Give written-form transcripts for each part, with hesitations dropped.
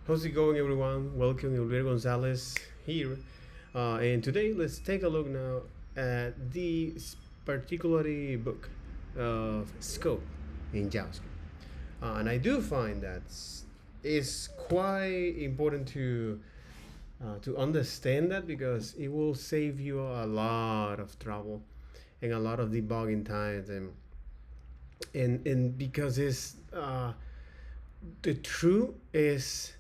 How's it going, everyone? Welcome, Elvira Gonzalez here. And today, let's take a look now at the particularly book of scope in JavaScript. And I do find that it's quite important to understand that because it will save you a lot of trouble and a lot of debugging times and because it's the truth is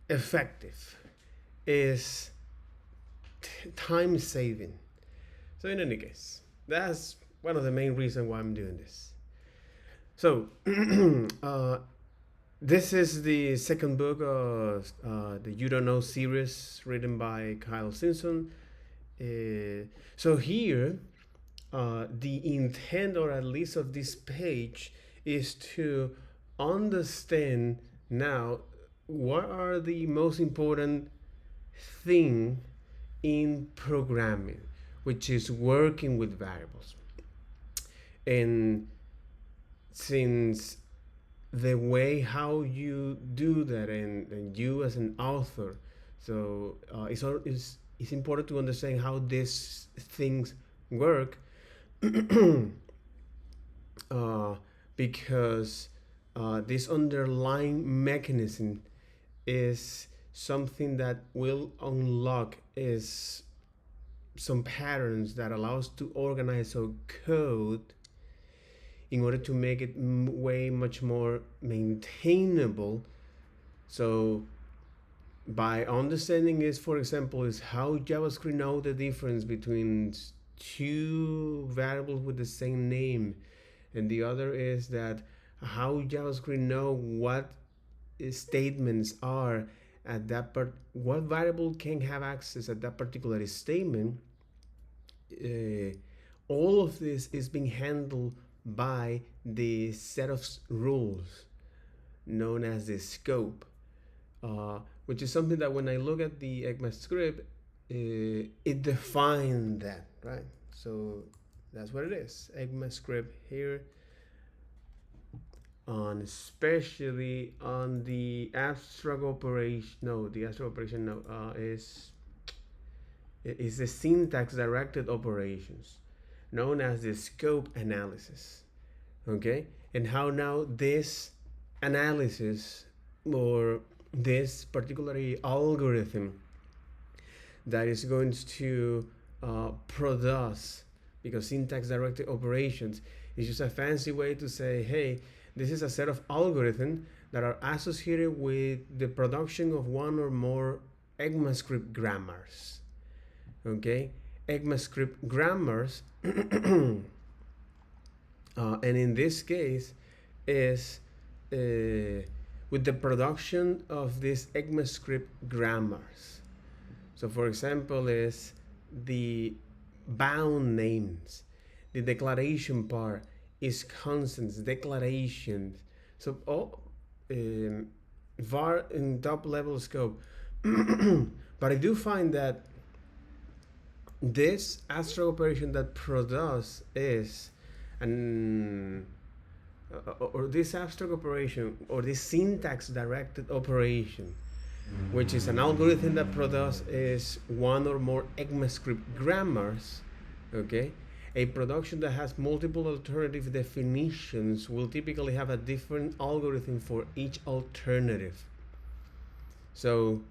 effective, is time saving. So in any case, that's one of the main reasons why I'm doing this. So this is the second book of the You Don't Know series written by Kyle Simpson. So here, the intent, or at least of this page, is to understand now what are the most important thing in programming, which is working with variables. And since the way how you do that, and you as an author, so it's important to understand how these things work. Because this underlying mechanism is something that will unlock is some patterns that allows to organize our code in order to make it way much more maintainable. So by understanding is, for example, is how JavaScript know the difference between two variables with the same name, and the other is that how JavaScript know what statements are at that part, what variable can have access at that particular statement. All of this is being handled by the set of rules known as the scope, which is something that when I look at the ECMAScript, it defines that, right? So that's what it is. ECMAScript here, on especially on the abstract operation. No, the abstract operation is the syntax directed operations, known as the scope analysis. Okay, and how now this analysis, or this particular algorithm that is going to produce, because syntax directed operations is just a fancy way to say, hey, this is a set of algorithms that are associated with the production of one or more ECMAScript grammars. Okay, ECMAScript grammars, and in this case is with the production of these ECMAScript grammars. So for example is the bound names, the declaration part is constants, declarations. So all var in top level scope. But I do find that this abstract operation that produce is an or this abstract operation, or this syntax directed operation, which is an algorithm that produces is one or more ECMAScript grammars. Okay, a production that has multiple alternative definitions will typically have a different algorithm for each alternative. So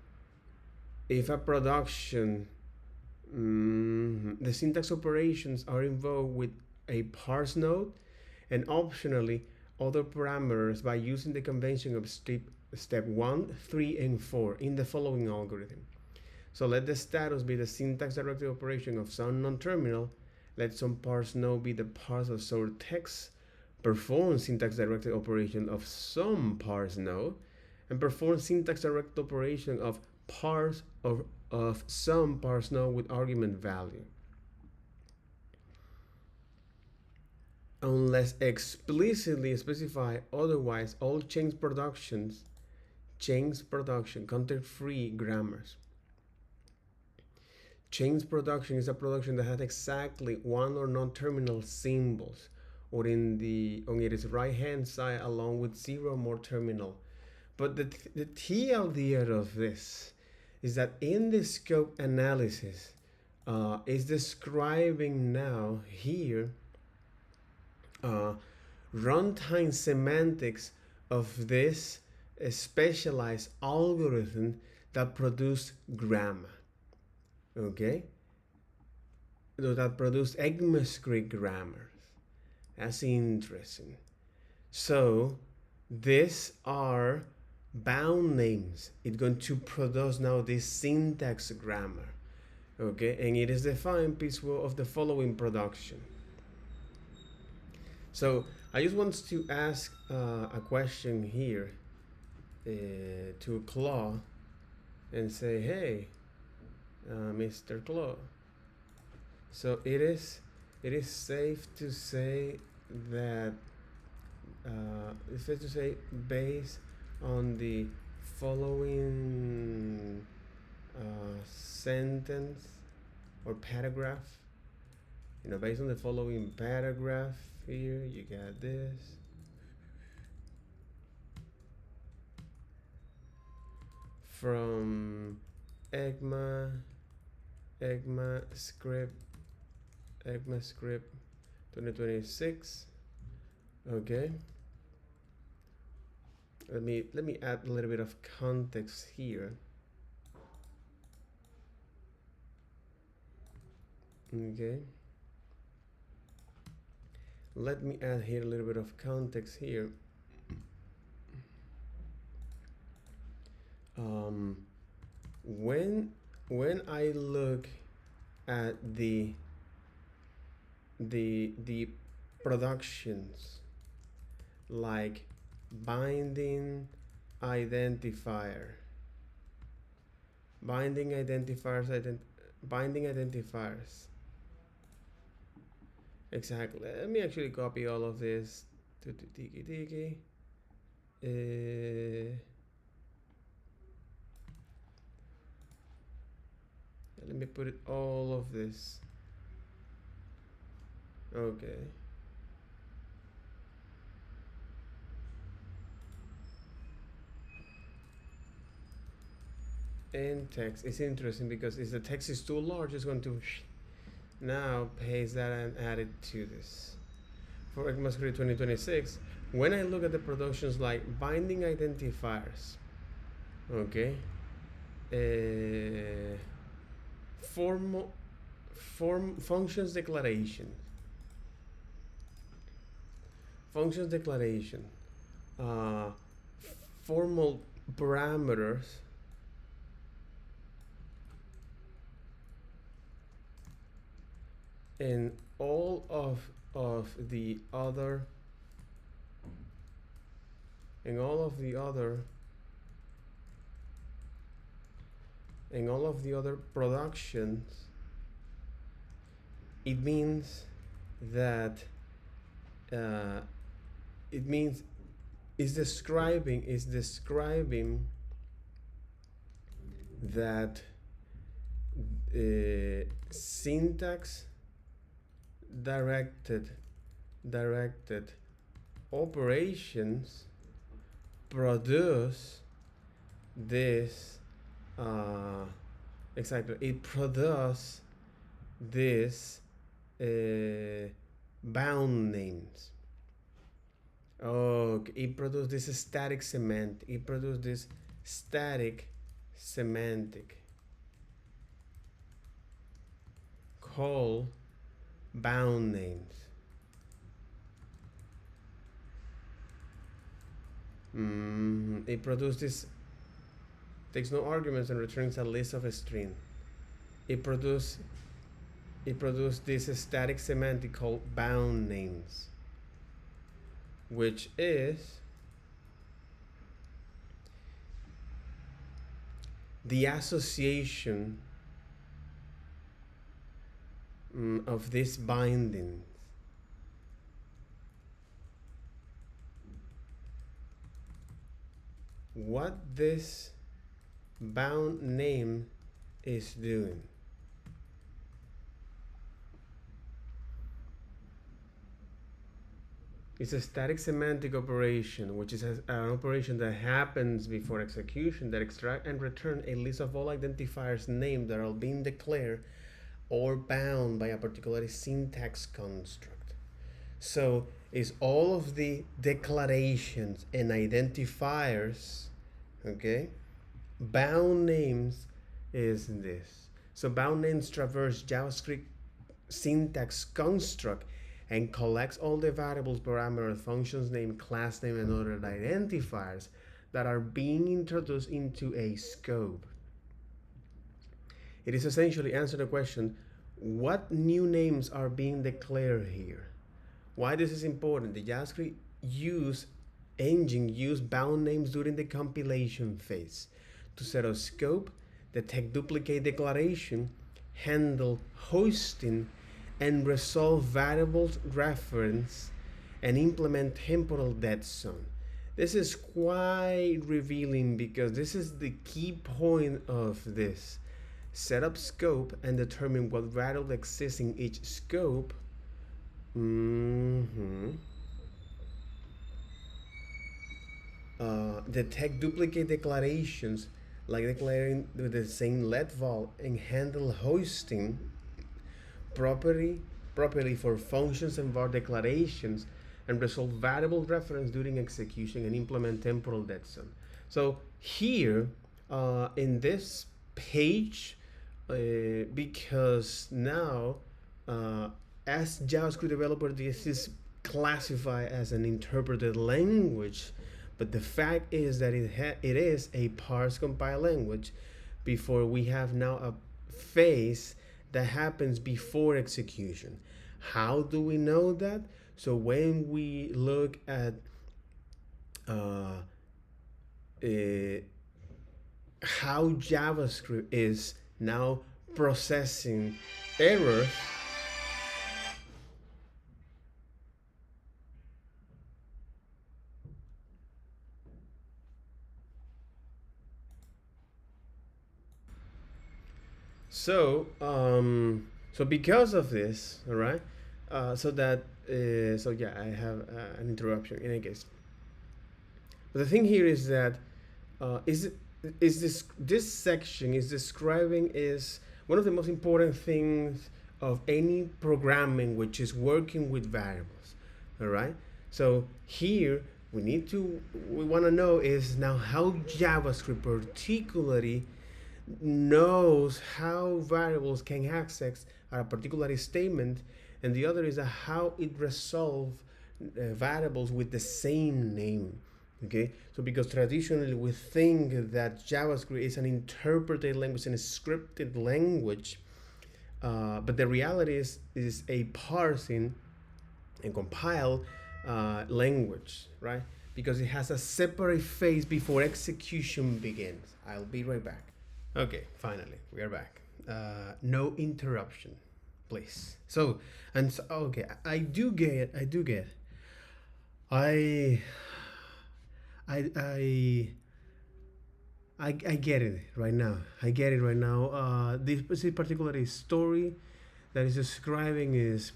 if a production, the syntax operations are involved with a parse node, and optionally other parameters by using the convention of step 1, 3, and 4 in the following algorithm. So let the status be the syntax directed operation of some non-terminal. Let some parse node be the parse of some text. Perform syntax directed operation of some parse node, and perform syntax directed operation of parse of some parse node with argument value. Unless explicitly specified otherwise, all change production content-free grammars. Change production is a production that has exactly one or non-terminal symbols, or on its right hand side along with zero more terminal But the TLDR of this is that in the scope analysis, is describing now here runtime semantics of this specialized algorithm that produce grammar. Okay? That produce ECMAScript grammars. That's interesting. So these are bound names. It's going to produce now this syntax grammar. Okay, and it is defined piece of the following production. So I just want to ask a question here to Claude and say, hey, Mr. Claude. So it is safe to say that it's safe to say based on the following sentence or paragraph, based on the following paragraph here, you got this. From ECMAScript 2026. Okay. Let me add a little bit of context here. Okay. Let me add here a little bit of context here. When I look at the productions like binding identifiers, exactly. Let me actually copy all of this to tiki. Let me put it all of this. Okay. And text is interesting because if the text is too large, it's going to now paste that and add it to this. For ECMAScript 2026, when I look at the productions like binding identifiers, okay, functions declaration, formal parameters, and all of the other productions, it means that is describing that syntax directed operations produce this exactly. It produces this bound names. Okay, it produces this static semantic. It produces this static semantic called bound names. It produces this, takes no arguments and returns a list of a string. It produces this static semantic called bound names, which is the association of this binding. What this bound name is doing. It's a static semantic operation, which is an operation that happens before execution that extract and return a list of all identifiers named that are being declared or bound by a particular syntax construct. So it's all of the declarations and identifiers, okay? Bound names is this. So bound names traverse JavaScript syntax construct and collects all the variables, parameters, functions name, class name, and other identifiers that are being introduced into a scope. It is essentially answer the question, what new names are being declared here? Why this is important? The JavaScript engine use bound names during the compilation phase to set a scope, detect duplicate declaration, handle hosting, and resolve variables reference and implement temporal dead zone. This is quite revealing because this is the key point of this. Set up scope and determine what variable exists in each scope. Detect duplicate declarations like declaring with the same let vol and handle hosting properly for functions and var declarations and resolve variable reference during execution and implement temporal dead zone. So here in this page, because now as JavaScript developer, this is classified as an interpreted language, but the fact is that it is a parse compile language before we have now a phase that happens before execution. How do we know that? So when we look at how JavaScript is now processing errors, so because of this, all right, so yeah, I have an interruption in any case. But the thing here is that is this section is describing is one of the most important things of any programming which is working with variables, all right? So here we want to know is now how JavaScript particularly knows how variables can access a particular statement, and the other is how it resolves variables with the same name. Okay, so because traditionally we think that JavaScript is an interpreted language and a scripted language, but the reality is a parsing and compile language, right? Because it has a separate phase before execution begins. I'll be right back. Okay, finally, we are back. No interruption, please. So, okay, I do get. I get it right now. I get it right now. This particular story that is describing is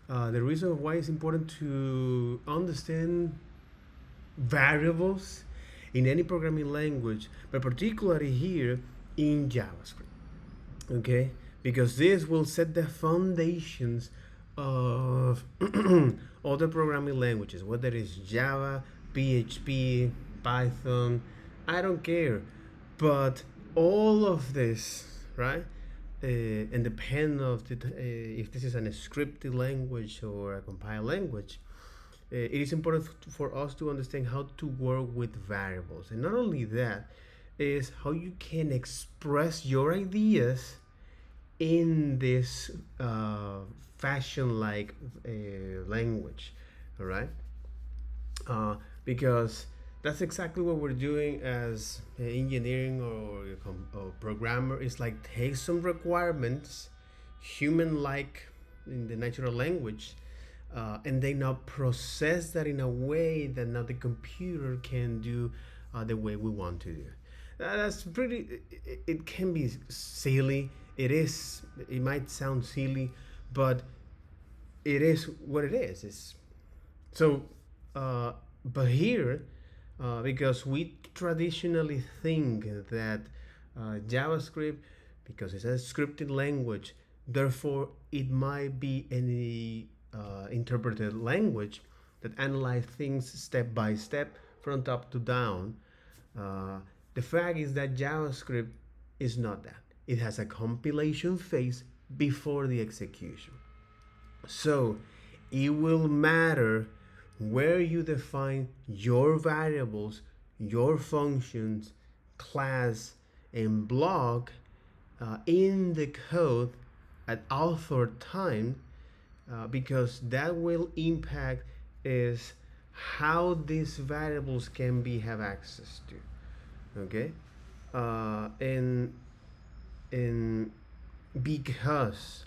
the reason why it's important to understand variables in any programming language, but particularly here in JavaScript. Okay, because this will set the foundations of other programming languages, whether it's Java, PHP, Python, I don't care. But all of this, right? And depend of if this is a scripted language or a compiled language, it is important for us to understand how to work with variables. And not only that, is how you can express your ideas in this fashion like language, all right? Because that's exactly what we're doing as engineering or programmer. It's like take some requirements, human-like in the natural language, and then now process that in a way that now the computer can do the way we want to do. That's pretty. It can be silly. It is. It might sound silly, but it is what it is. It's so but here, because we traditionally think that JavaScript, because it's a scripted language, therefore it might be any interpreted language that analyze things step by step from top to down. Uh, the fact is that JavaScript is not that. It has a compilation phase before the execution. So it will matter where you define your variables, your functions, class, and block in the code at author time, because that will impact is how these variables can be have access to. Okay, and because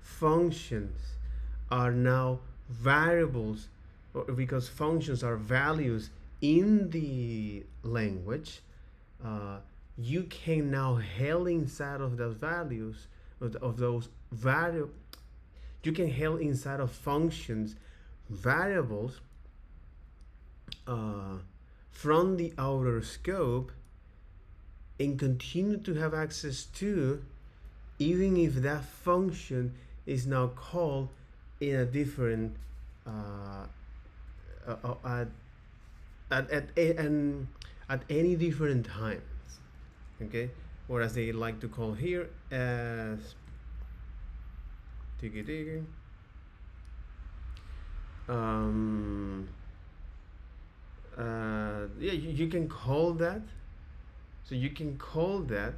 functions are now variables, or because functions are values in the language, uh, you can now held inside of those values of those variables. You can held inside of functions variables uh, from the outer scope and continue to have access to, even if that function is now called in a different uh, uh, at, at any different times. Okay, or as they like to call here as tiki tiki. Yeah, you can call that. So you can call that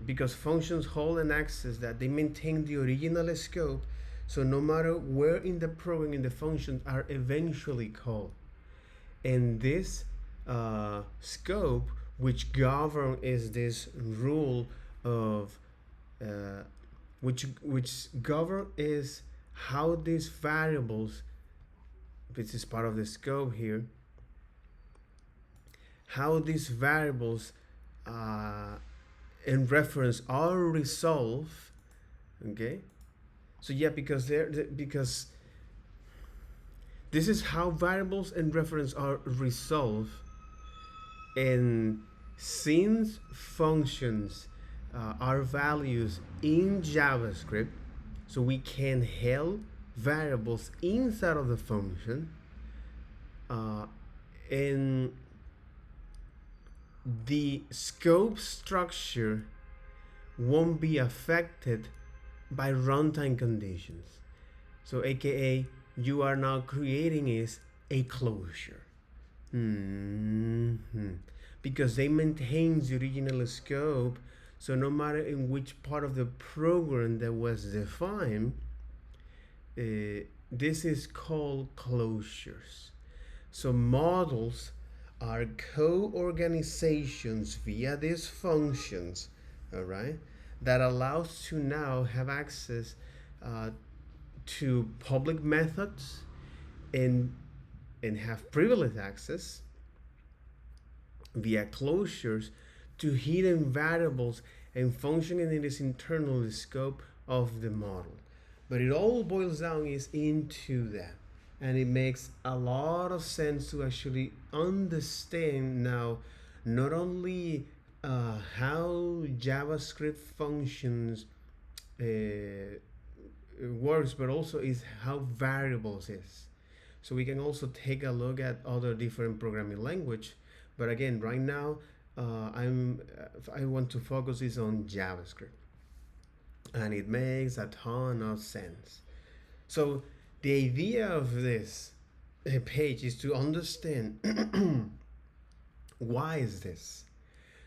because functions hold an access that they maintain the original scope. So no matter where in the program in the functions are eventually called, and this scope which govern is this rule of which govern is how these variables, which is part of the scope here, how these variables in reference are resolved. Okay, so yeah, because because this is how variables and reference are resolved. And since functions are values in JavaScript, so we can held variables inside of the function, and the scope structure won't be affected by runtime conditions. So aka you are now creating is a closure. Because they maintain the original scope, so no matter in which part of the program that was defined, this is called closures. So models are co-organizations via these functions, all right, that allows to now have access to public methods and have privileged access via closures to hidden variables and functioning in this internal scope of the model. But it all boils down is into that, and it makes a lot of sense to actually understand now not only how JavaScript functions works, but also is how variables is. So we can also take a look at other different programming language, but again, right now I want to focus is on JavaScript, and it makes a ton of sense. So the idea of this page is to understand why is this.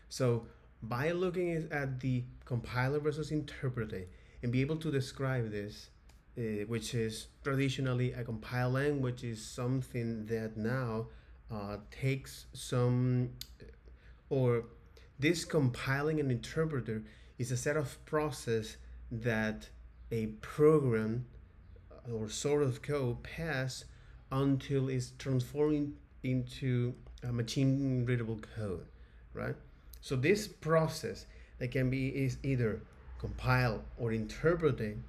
So by looking at the compiler versus interpreter and be able to describe this, which is traditionally a compile language, is something that now takes some, or this compiling an interpreter is a set of process that a program or sort of code pass until it's transforming into a machine readable code, right? So this process that can be is either compile or interpreting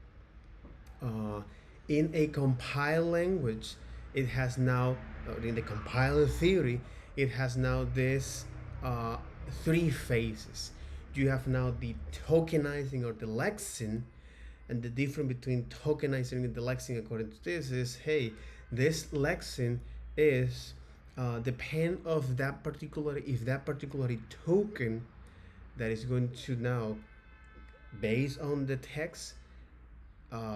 in a compile language it has now, in the compiler theory, it has now this uh, three phases. You have now the tokenizing or the lexing, and the difference between tokenizing and the lexing according to this is, hey, this lexing is depend of that particular, if that particular token that is going to now, based on the text,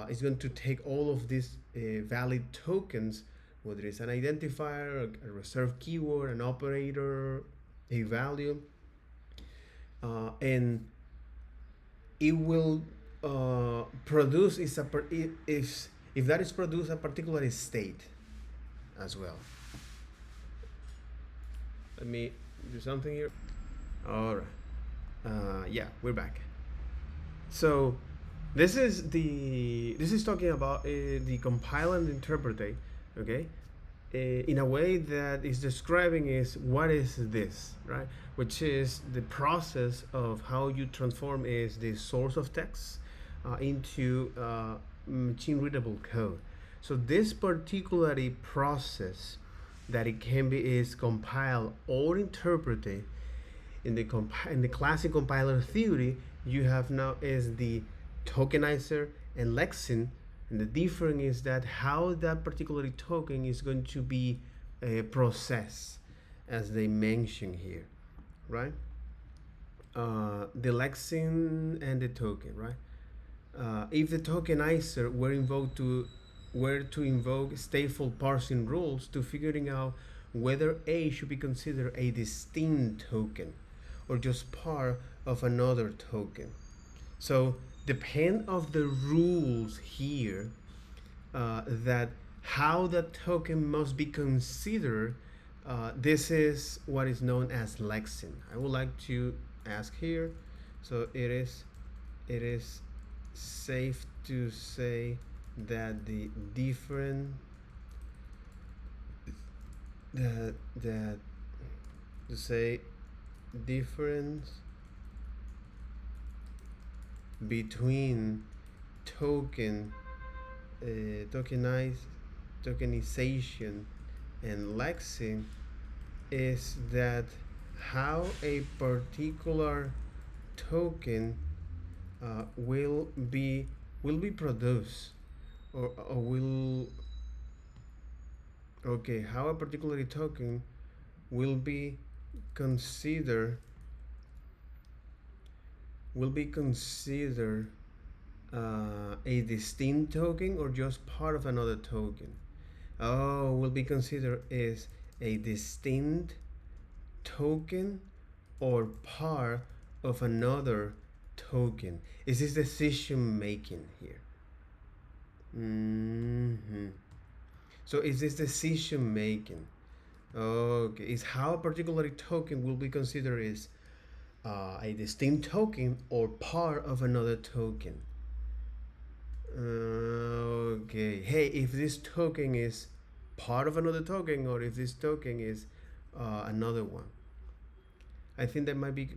is going to take all of these valid tokens, whether it's an identifier, a reserved keyword, an operator, a value, and it will produce is a if that is produced a particular state as well. Let me do something here. All right. Yeah, we're back. So this is talking about the compile and interpret, okay? In a way that is describing is what is this, right? Which is the process of how you transform is the source of text into machine readable code. So this particular process that it can be is compiled or interpreted in the classic compiler theory. You have now is the tokenizer and lexing, and the difference is that how that particular token is going to be processed, as they mention here, right? The lexing and the token, right? If the tokenizer were to invoke stateful parsing rules to figuring out whether A should be considered a distinct token or just part of another token. So depend of the rules here, that how the token must be considered. This is what is known as lexing. I would like to ask here. So it is safe to say that the different that to say difference between token tokenization and lexing is that how a particular token will be produced, or will, okay, how a particular token will be considered a distinct token or just part of another token. Oh, will be considered as a distinct token or part of another token. Is this decision making here? So is this decision making? Okay, is how a particular token will be considered as a distinct token or part of another token. Okay, hey, if this token is part of another token or if this token is another one. I think there might be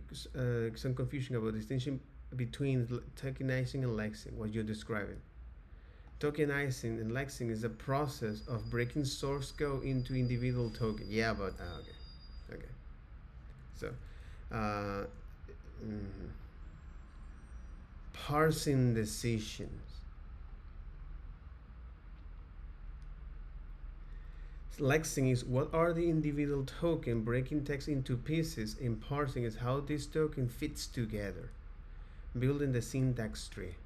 some confusion about the distinction between tokenizing and lexing, what you're describing. Tokenizing and lexing is a process of breaking source code into individual tokens. Yeah, but okay. So, parsing decisions. Lexing is what are the individual token, breaking text into pieces, and parsing is how this token fits together, building the syntax tree.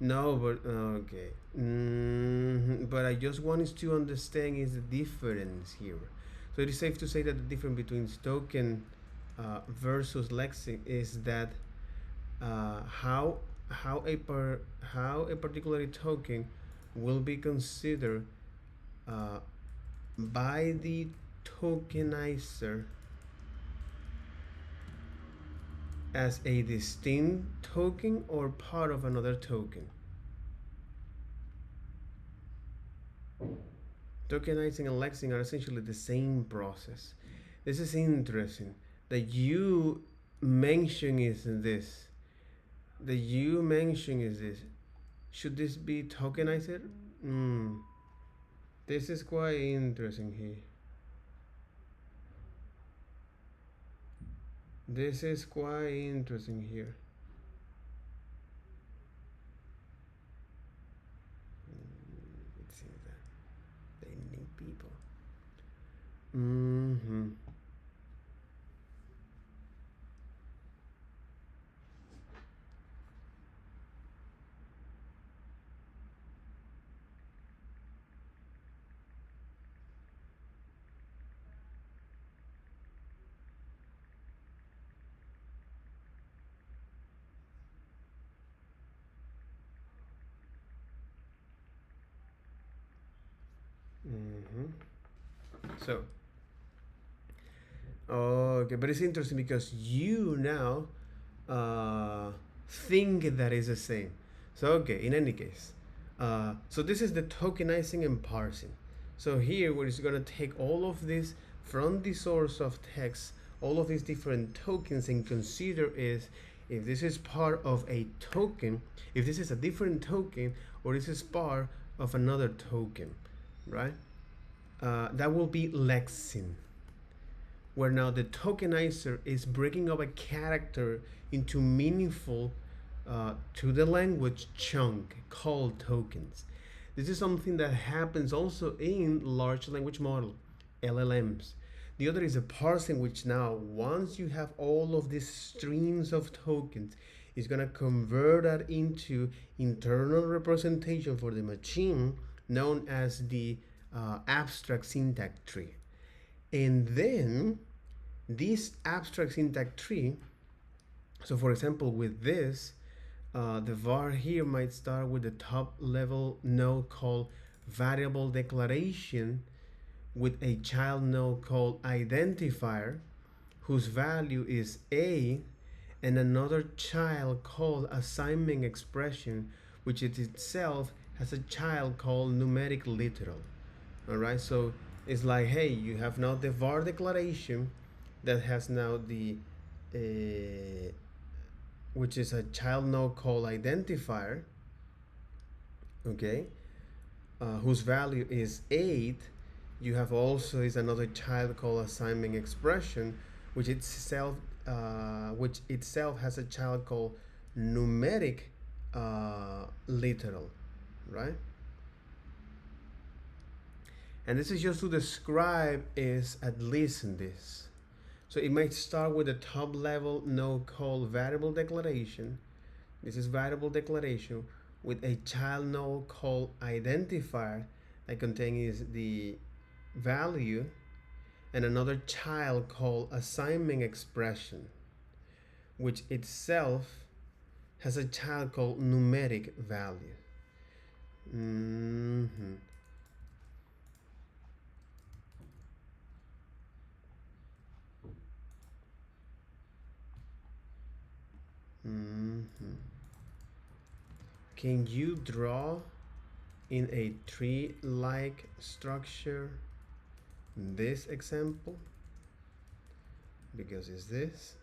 No, but okay. But I just wanted to understand is the difference here. So it is safe to say that the difference between token versus lexing is that how a particular token will be considered by the tokenizer as a distinct token or part of another token. Tokenizing and lexing are essentially the same process. This is interesting that you mention is this. Should this be tokenized? This is quite interesting here. This is quite interesting here. It seems that they need people. Mm-hmm. Mm-hmm. So, okay, but it's interesting because you now think that is the same. So, okay, in any case, so this is the tokenizing and parsing. So here we're just gonna take all of this from the source of text, all of these different tokens, and consider is if this is part of a token, if this is a different token, or this is part of another token, right? That will be lexing, where now the tokenizer is breaking up a character into meaningful to the language chunk called tokens. This is something that happens also in large language model, LLMs. The other is a parsing, which now once you have all of these streams of tokens, is going to convert that into internal representation for the machine known as the abstract syntax tree. And then this abstract syntax tree, so for example with this, the var here might start with the top level node called variable declaration with a child node called identifier whose value is a, and another child called assignment expression which it itself has a child called numeric literal. All right, so it's like, hey, you have now the var declaration that has now the which is a child node called identifier, okay, whose value is 8. You have also is another child called assignment expression, which itself has a child called numeric literal, right? And this is just to describe is at least in this. So it might start with a top level node called variable declaration. This is variable declaration with a child node called identifier that contains the value, and another child called assignment expression, which itself has a child called numeric value. Mm-hmm. Mm-hmm. Can you draw in a tree-like structure this example? Because it's this.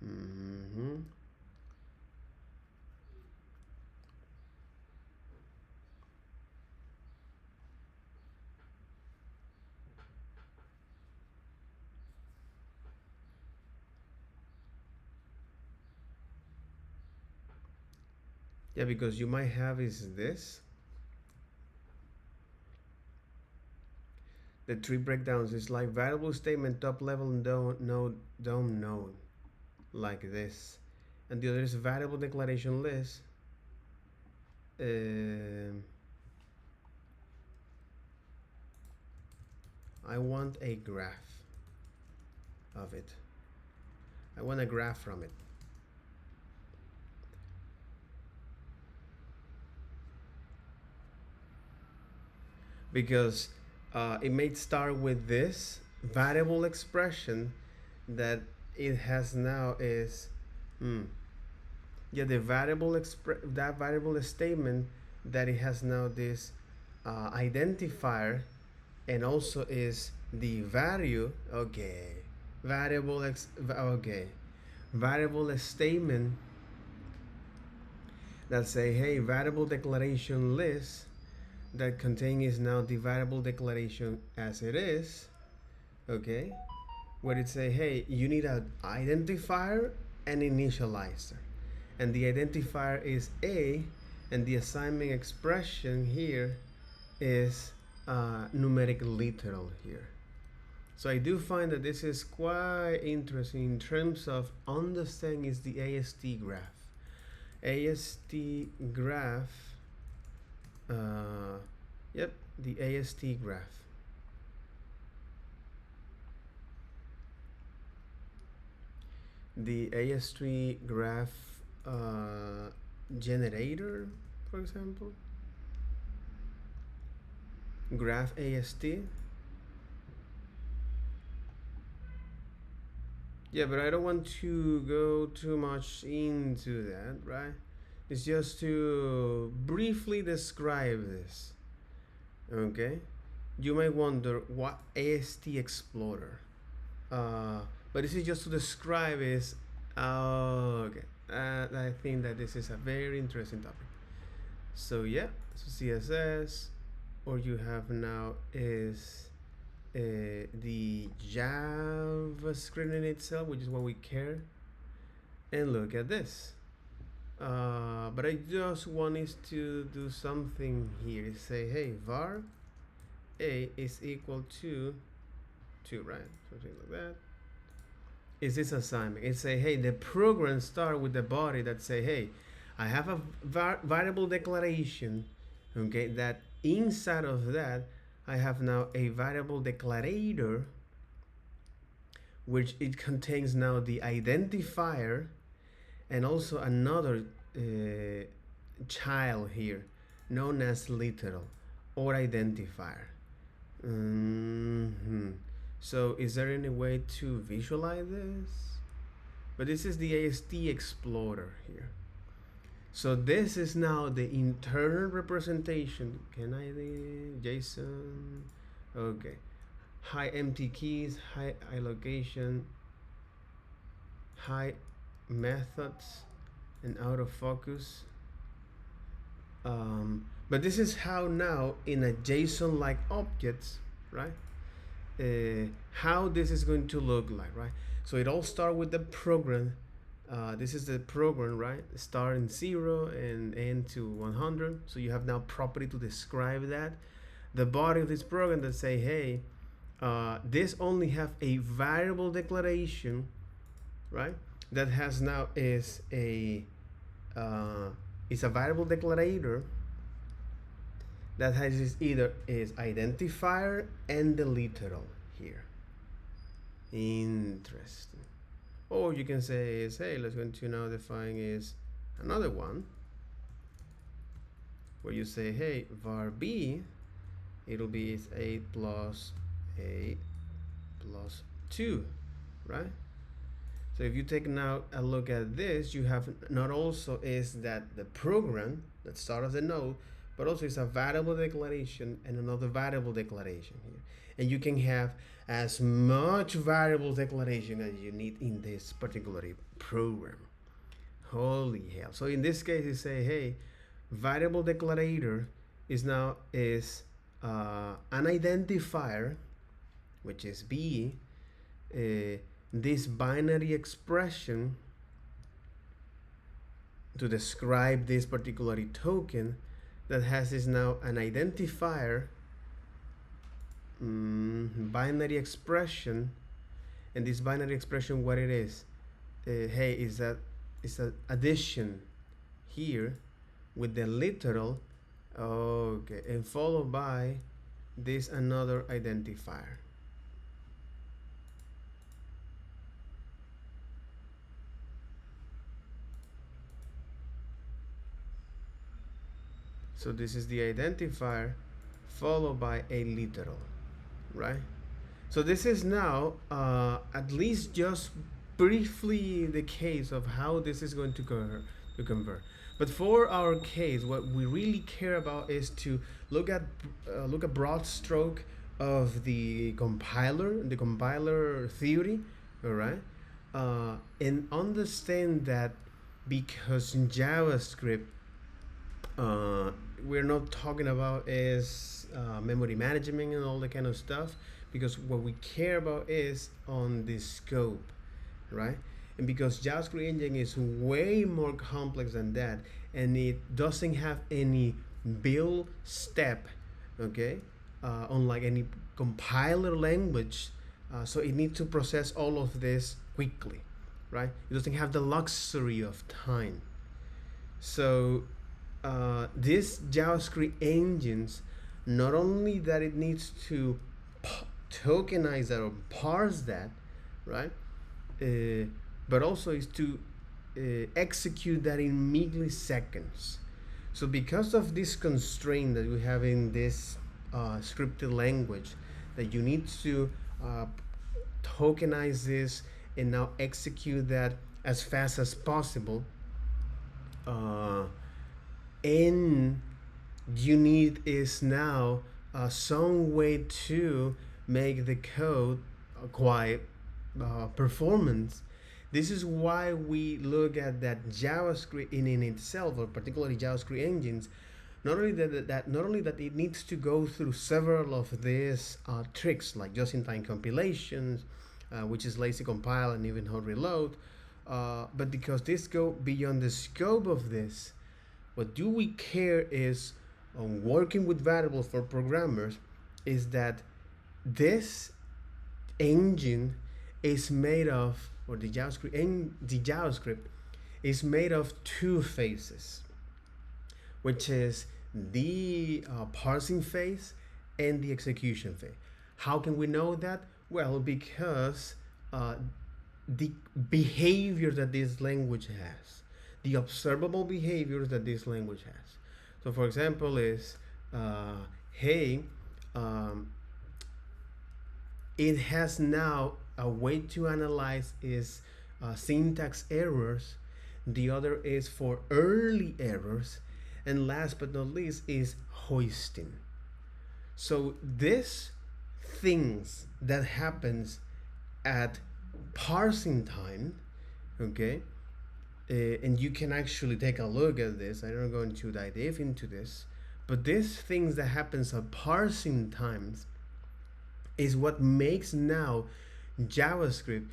Mm-hmm. Yeah, because you might have is this. The tree breakdowns is like variable statement top level don't node like this, and the other is variable declaration list. I want a graph of it. I want a graph from it. Because it may start with this variable expression that it has now is yeah, the that variable statement that it has now this identifier, and also is the value. Okay, okay, variable statement that say, hey, variable declaration list that contains now the variable declaration as it is, okay, where it say, hey, you need an identifier and initializer, and the identifier is a, and the assignment expression here is numeric literal here. So I do find that this is quite interesting in terms of understanding is the AST graph. AST graph, yep, the AST graph. The AST graph generator, for example, graph AST. Yeah, but I don't want to go too much into that, right? It's just to briefly describe this, okay? You might wonder what AST Explorer, but this is just to describe is, okay. I think that this is a very interesting topic. So yeah, so CSS, or you have now is the JavaScript in itself, which is what we care. And look at this. But I just wanted to do something here. Say, hey, var a is equal to 2, right? Something like that. Is this assignment? It say, hey, the program start with the body that say, hey, I have a variable declaration, okay, that inside of that I have now a variable declarator, which it contains now the identifier and also another child here known as literal or identifier. So is there any way to visualize this? But this is the AST Explorer here. So this is now the internal representation. Can I JSON? Okay. High empty keys, high allocation, high methods, and out of focus. But this is how now in a JSON like objects, right? How this is going to look like, right? So it all starts with the program. This is the program, right? Start in 0 and end to 100. So you have now property to describe that. The body of this program that say, hey, this only have a variable declaration, right? That has now is a variable declarator that has either is identifier and the literal here. Interesting. Or you can say is, hey, let's go to now define is another one where you say, hey, var b, it'll be is 8 plus 8 plus 2, right? So if you take now a look at this, you have not also is that the program that starts as a node, but also it's a variable declaration and another variable declaration here. And you can have as much variable declaration as you need in this particular program. Holy hell. So in this case, you say, hey, variable declarator is now is an identifier, which is B, this binary expression to describe this particular token that has is now an identifier, binary expression, and this binary expression, what it is, hey, is that it's an addition here with the literal, okay, and followed by this another identifier. So this is the identifier followed by a literal, right? So this is now at least just briefly the case of how this is going to convert. But for our case, what we really care about is to look at broad stroke of the compiler theory, all right? And understand that because in JavaScript, uh, we're not talking about is memory management and all that kind of stuff, because what we care about is on the scope, right? And because JavaScript engine is way more complex than that, and it doesn't have any build step, okay, unlike any compiler language, so it needs to process all of this quickly, right? It doesn't have the luxury of time. So these JavaScript engines, not only that it needs to tokenize that or parse that, right? But also is to execute that in milliseconds. So because of this constraint that we have in this scripted language, that you need to tokenize this and now execute that as fast as possible, and you need is now some way to make the code quite performance. This is why we look at that JavaScript in itself, or particularly JavaScript engines. Not only not only that it needs to go through several of these tricks, like just-in-time compilations, which is lazy compile and even hot reload, but because this go beyond the scope of this, what do we care is on working with variables for programmers, is that this engine is made of, or the JavaScript is made of two phases, which is the parsing phase and the execution phase. How can we know that? Well, because the behavior that this language has, the observable behaviors that this language has. So, for example, is hey, it has now a way to analyze is syntax errors. The other is for early errors, and last but not least is hoisting. So this things that happens at parsing time, okay, and you can actually take a look at this. I'm not going to dive deep into this, but these things that happens at parsing times is what makes now JavaScript,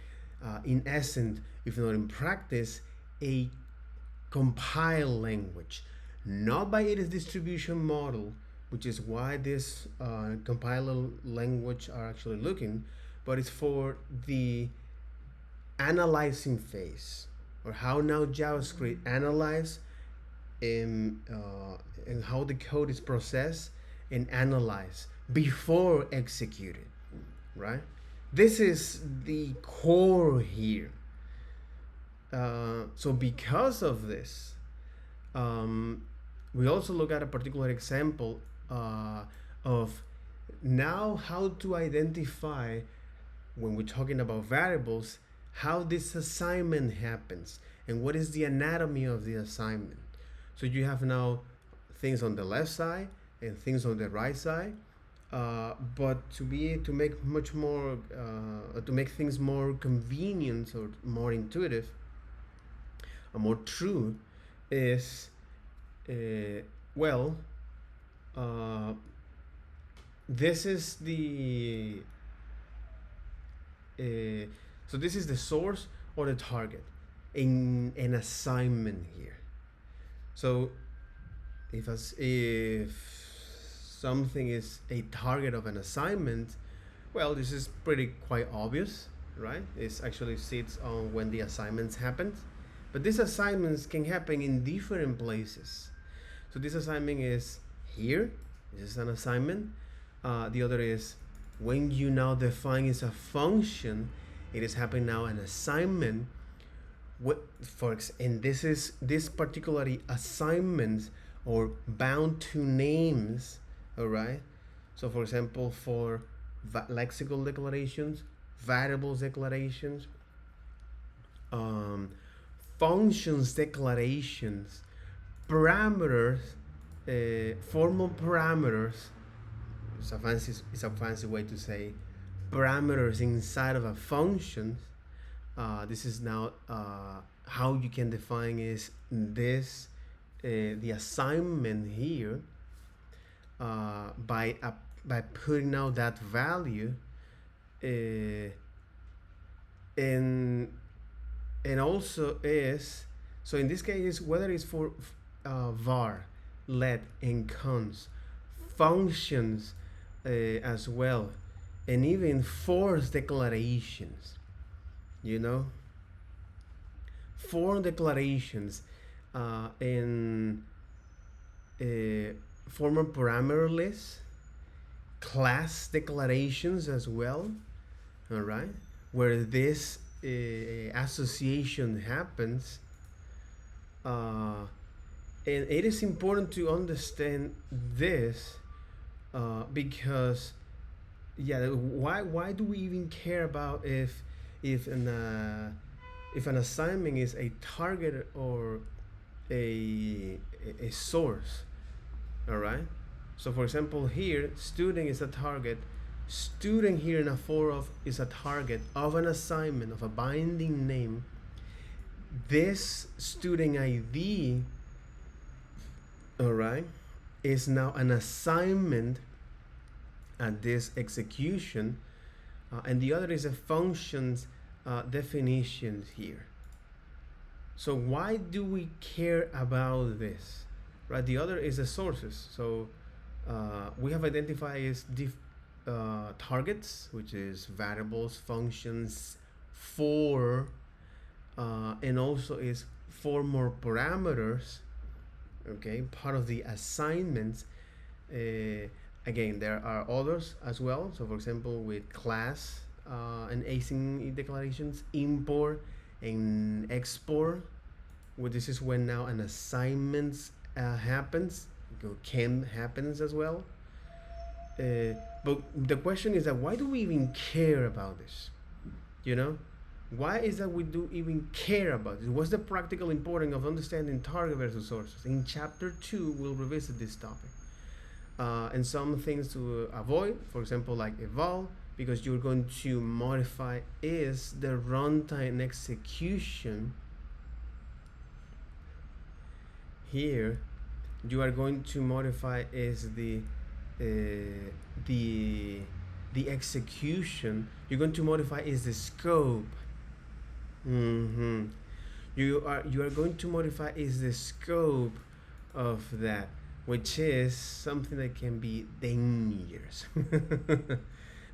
in essence, if not in practice, a compile language, not by its distribution model, which is why this compiler language are actually looking, but it's for the analyzing phase, or how now JavaScript analyze and how the code is processed and analyzed before executed, right? This is the core here. So because of this, we also look at a particular example of now how to identify, when we're talking about variables, how this assignment happens and what is the anatomy of the assignment. So you have now things on the left side and things on the right side, but to make much more to make things more convenient or more intuitive, more true, is well, this is the so this is the source or the target in an assignment here. So if something is a target of an assignment, well, this is pretty quite obvious, right? It actually sits on when the assignments happen, but these assignments can happen in different places. So this assignment is here. This is an assignment. The other is when you now define as a function, it is happening now an assignment. And this particularly assignments or bound to names, all right? So for example, for lexical declarations, variables declarations, functions declarations, parameters, formal parameters. It's a fancy way to say parameters inside of a function. This is now how you can define is this the assignment here by putting out that value uh, and and also is so in this case whether it's for var, let, and cons functions as well, and even force declarations, you know, form declarations in former parameter lists, class declarations as well, all right, where this association happens. And it is important to understand this because yeah, why do we even care about if an assignment is a target or a source, all right? So for example here student is a target, student here in a for of is a target of an assignment of a binding name. This student ID, all right, is now an assignment at this execution, and the other is a function's definitions here. So why do we care about this, right? The other is the sources. So we have identified as targets, which is variables, functions, for, and also is for more parameters. Okay, part of the assignments. Again, there are others as well. So for example, with class and async declarations, import and export. Well, this is when now an assignment happens. Can happens as well. But the question is that why do we even care about this? You know, why is that we do even care about this? What's the practical importance of understanding target versus sources? In chapter 2, we'll revisit this topic. And some things to avoid, for example, like eval, because you're going to modify is the runtime execution. Here, you are going to modify is the execution. You're going to modify is the scope. Mm-hmm. You are going to modify is the scope of that, which is something that can be dangerous,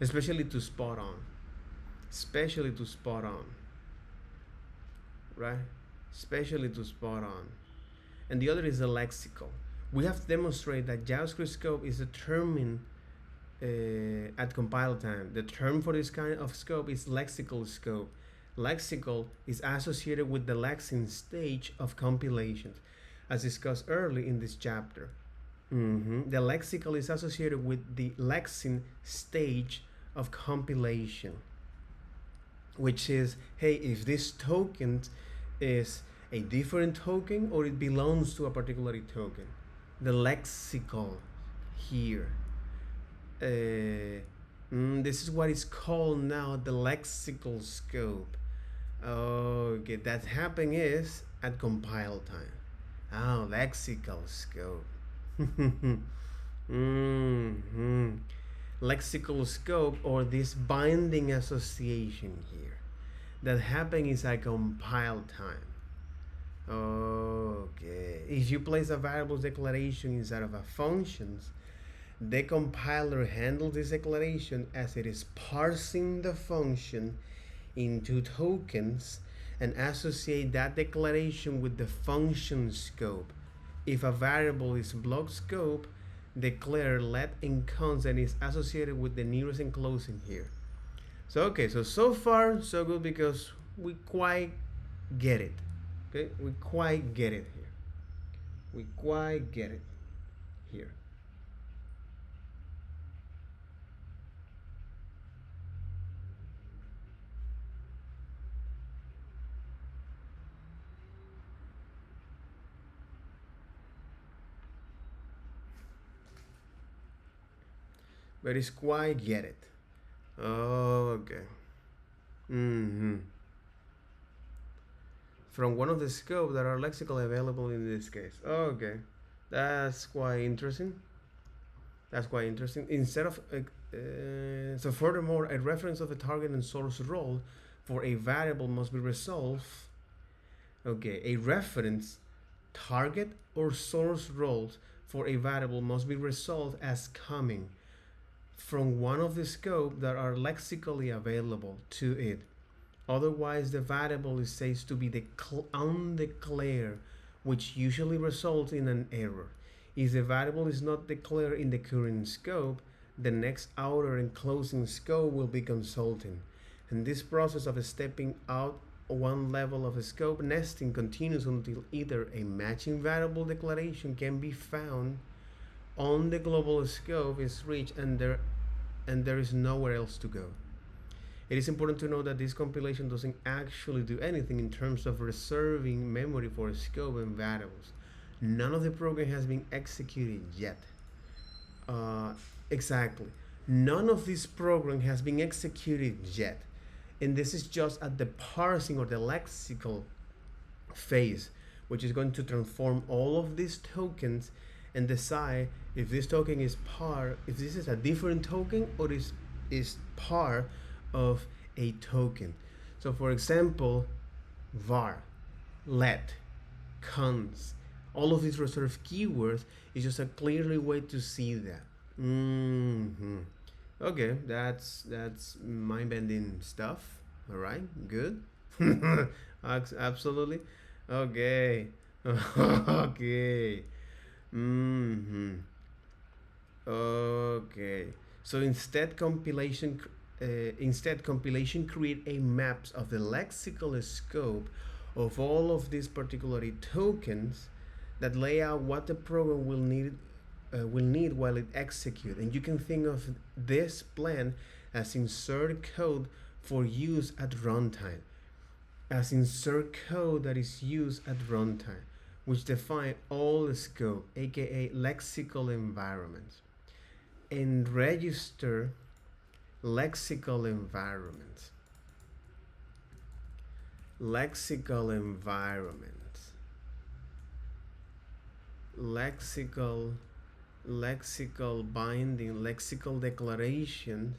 especially to spot on, right? Especially to spot on. And the other is the lexical. We have to demonstrate that JavaScript scope is determined at compile time. The term for this kind of scope is lexical scope. Lexical is associated with the lexing stage of compilation, as discussed early in this chapter. The lexical is associated with the lexing stage of compilation, which is, hey, if this token is a different token or it belongs to a particular token. The lexical here. This is what is called now the lexical scope. Okay, that happening is at compile time. Oh, lexical scope. Lexical scope, or this binding association here, that happen is at compile time. Okay, if you place a variables declaration inside of a functions, the compiler handles this declaration as it is parsing the function into tokens and associate that declaration with the function scope. If a variable is block scope, declare let and cons and is associated with the nearest enclosing here. So okay, so far so good, because we quite get it. Okay, we quite get it here. We quite get it here. But it's quite get it. Okay. from one of the scope that are lexical available in this case. Okay, that's quite interesting. That's quite interesting. Instead of so furthermore, a reference of a target and source role for a variable must be resolved. Okay, a reference, target, or source roles for a variable must be resolved as coming from one of the scope that are lexically available to it. Otherwise, the variable is said to be undeclared, which usually results in an error. If the variable is not declared in the current scope, the next outer and closing scope will be consulted. And this process of stepping out one level of a scope nesting continues until either a matching variable declaration can be found on the global scope is reached and there is nowhere else to go. It is important to note that this compilation doesn't actually do anything in terms of reserving memory for scope and variables. None of the program has been executed yet. Exactly. None of this program has been executed yet. And this is just at the parsing or the lexical phase, which is going to transform all of these tokens and decide if this token is if this is a different token or is part of a token. So for example, var, let, cons, all of these reserved keywords is just a clearly way to see that. Okay, that's mind-bending stuff. All right, good. Absolutely. Okay. Okay. Okay. So instead compilation create a maps of the lexical scope of all of these particular tokens that lay out what the program will need while it executes. And you can think of this plan as insert code for use at runtime. As insert code that is used at runtime, which define all the scope, aka lexical environments, and register lexical environments. Lexical environments. Lexical binding, lexical declarations,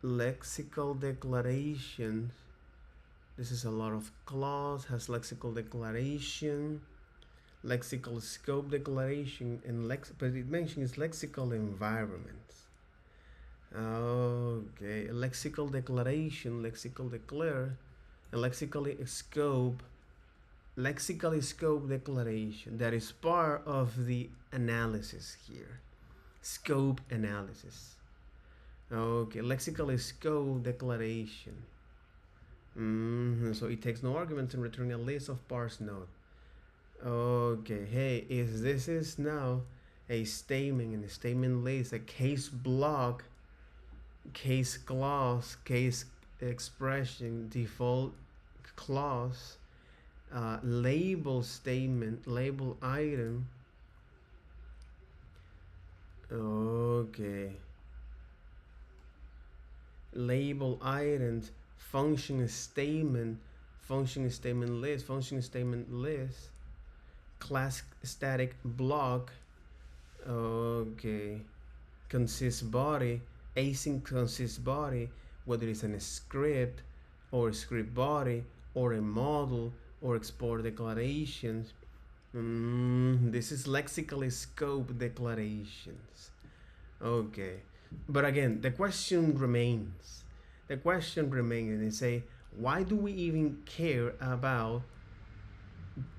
lexical declarations. This is a lot of clause, has lexical declaration, lexical scope declaration, and but it mentions lexical environments. Okay, lexical declaration, lexical declare, and lexically scope declaration. That is part of the analysis here. Scope analysis. Okay, lexical scope declaration. So it takes no arguments and returns a list of parse node. Okay, hey, if this is now a statement and a statement list, a case block, case clause, case expression, default clause, label statement, label item. Okay. Label items, function statement list, class static block. Okay. Consists body, async consists body, whether it's a script or script body or a model or export declarations. This is lexically scope declarations. Okay, but again, the question remains. And they say, why do we even care about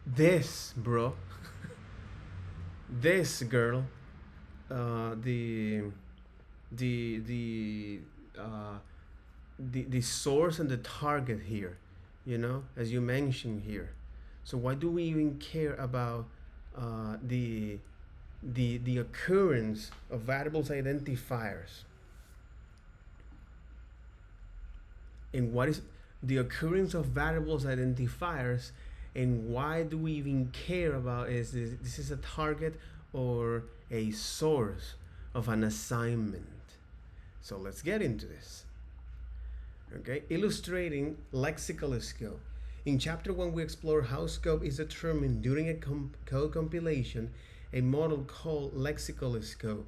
this, bro? This girl, the source and the target here, as you mentioned here. So why do we even care about the occurrence of variables identifiers? And what is the occurrence of variables identifiers, and why do we even care about is this is a target or a source of an assignment? So let's get into this. Okay, illustrating lexical scope. In chapter 1, we explore how scope is determined during a code compilation, a model called lexical scope.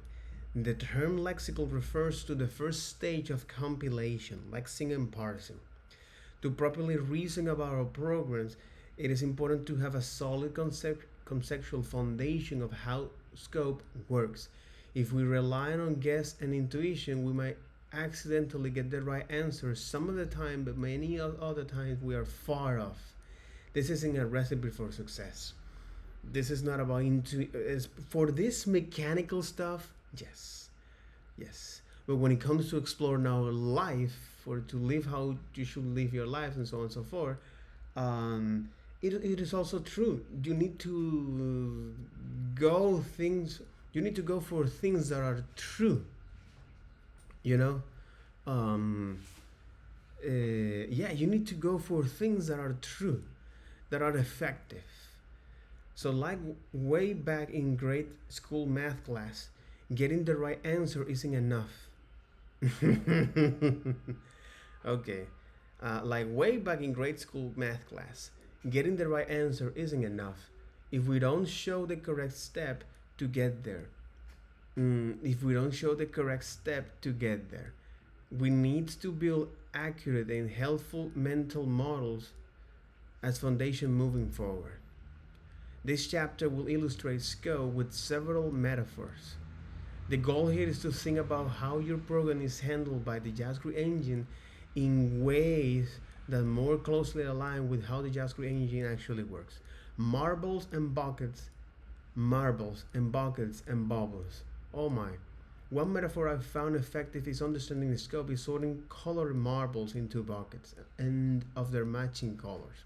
The term lexical refers to the first stage of compilation, lexing and parsing. To properly reason about our programs, it is important to have a solid conceptual foundation of how scope works. If we rely on guess and intuition, we might accidentally get the right answer some of the time, but many other times we are far off. This isn't a recipe for success. This is not about for this mechanical stuff. Yes, yes. But when it comes to explore now life, or to live how you should live your life, and so on and so forth, um, it is also true. You need to go things. You need to go for things that are true. You know, um, yeah, you need to go for things that are true, that are effective. So, like way back in grade school math class, getting the right answer isn't enough. Okay. Like way back in grade school math class, getting the right answer isn't enough if we don't show the correct step to get there. If we don't show the correct step to get there, we need to build accurate and helpful mental models as foundation moving forward. This chapter will illustrate scope with several metaphors. The goal here is to think about how your program is handled by the JavaScript engine in ways that more closely align with how the JavaScript engine actually works. Marbles and buckets and bubbles. Oh my. One metaphor I've found effective is understanding the scope is sorting colored marbles into buckets and of their matching colors.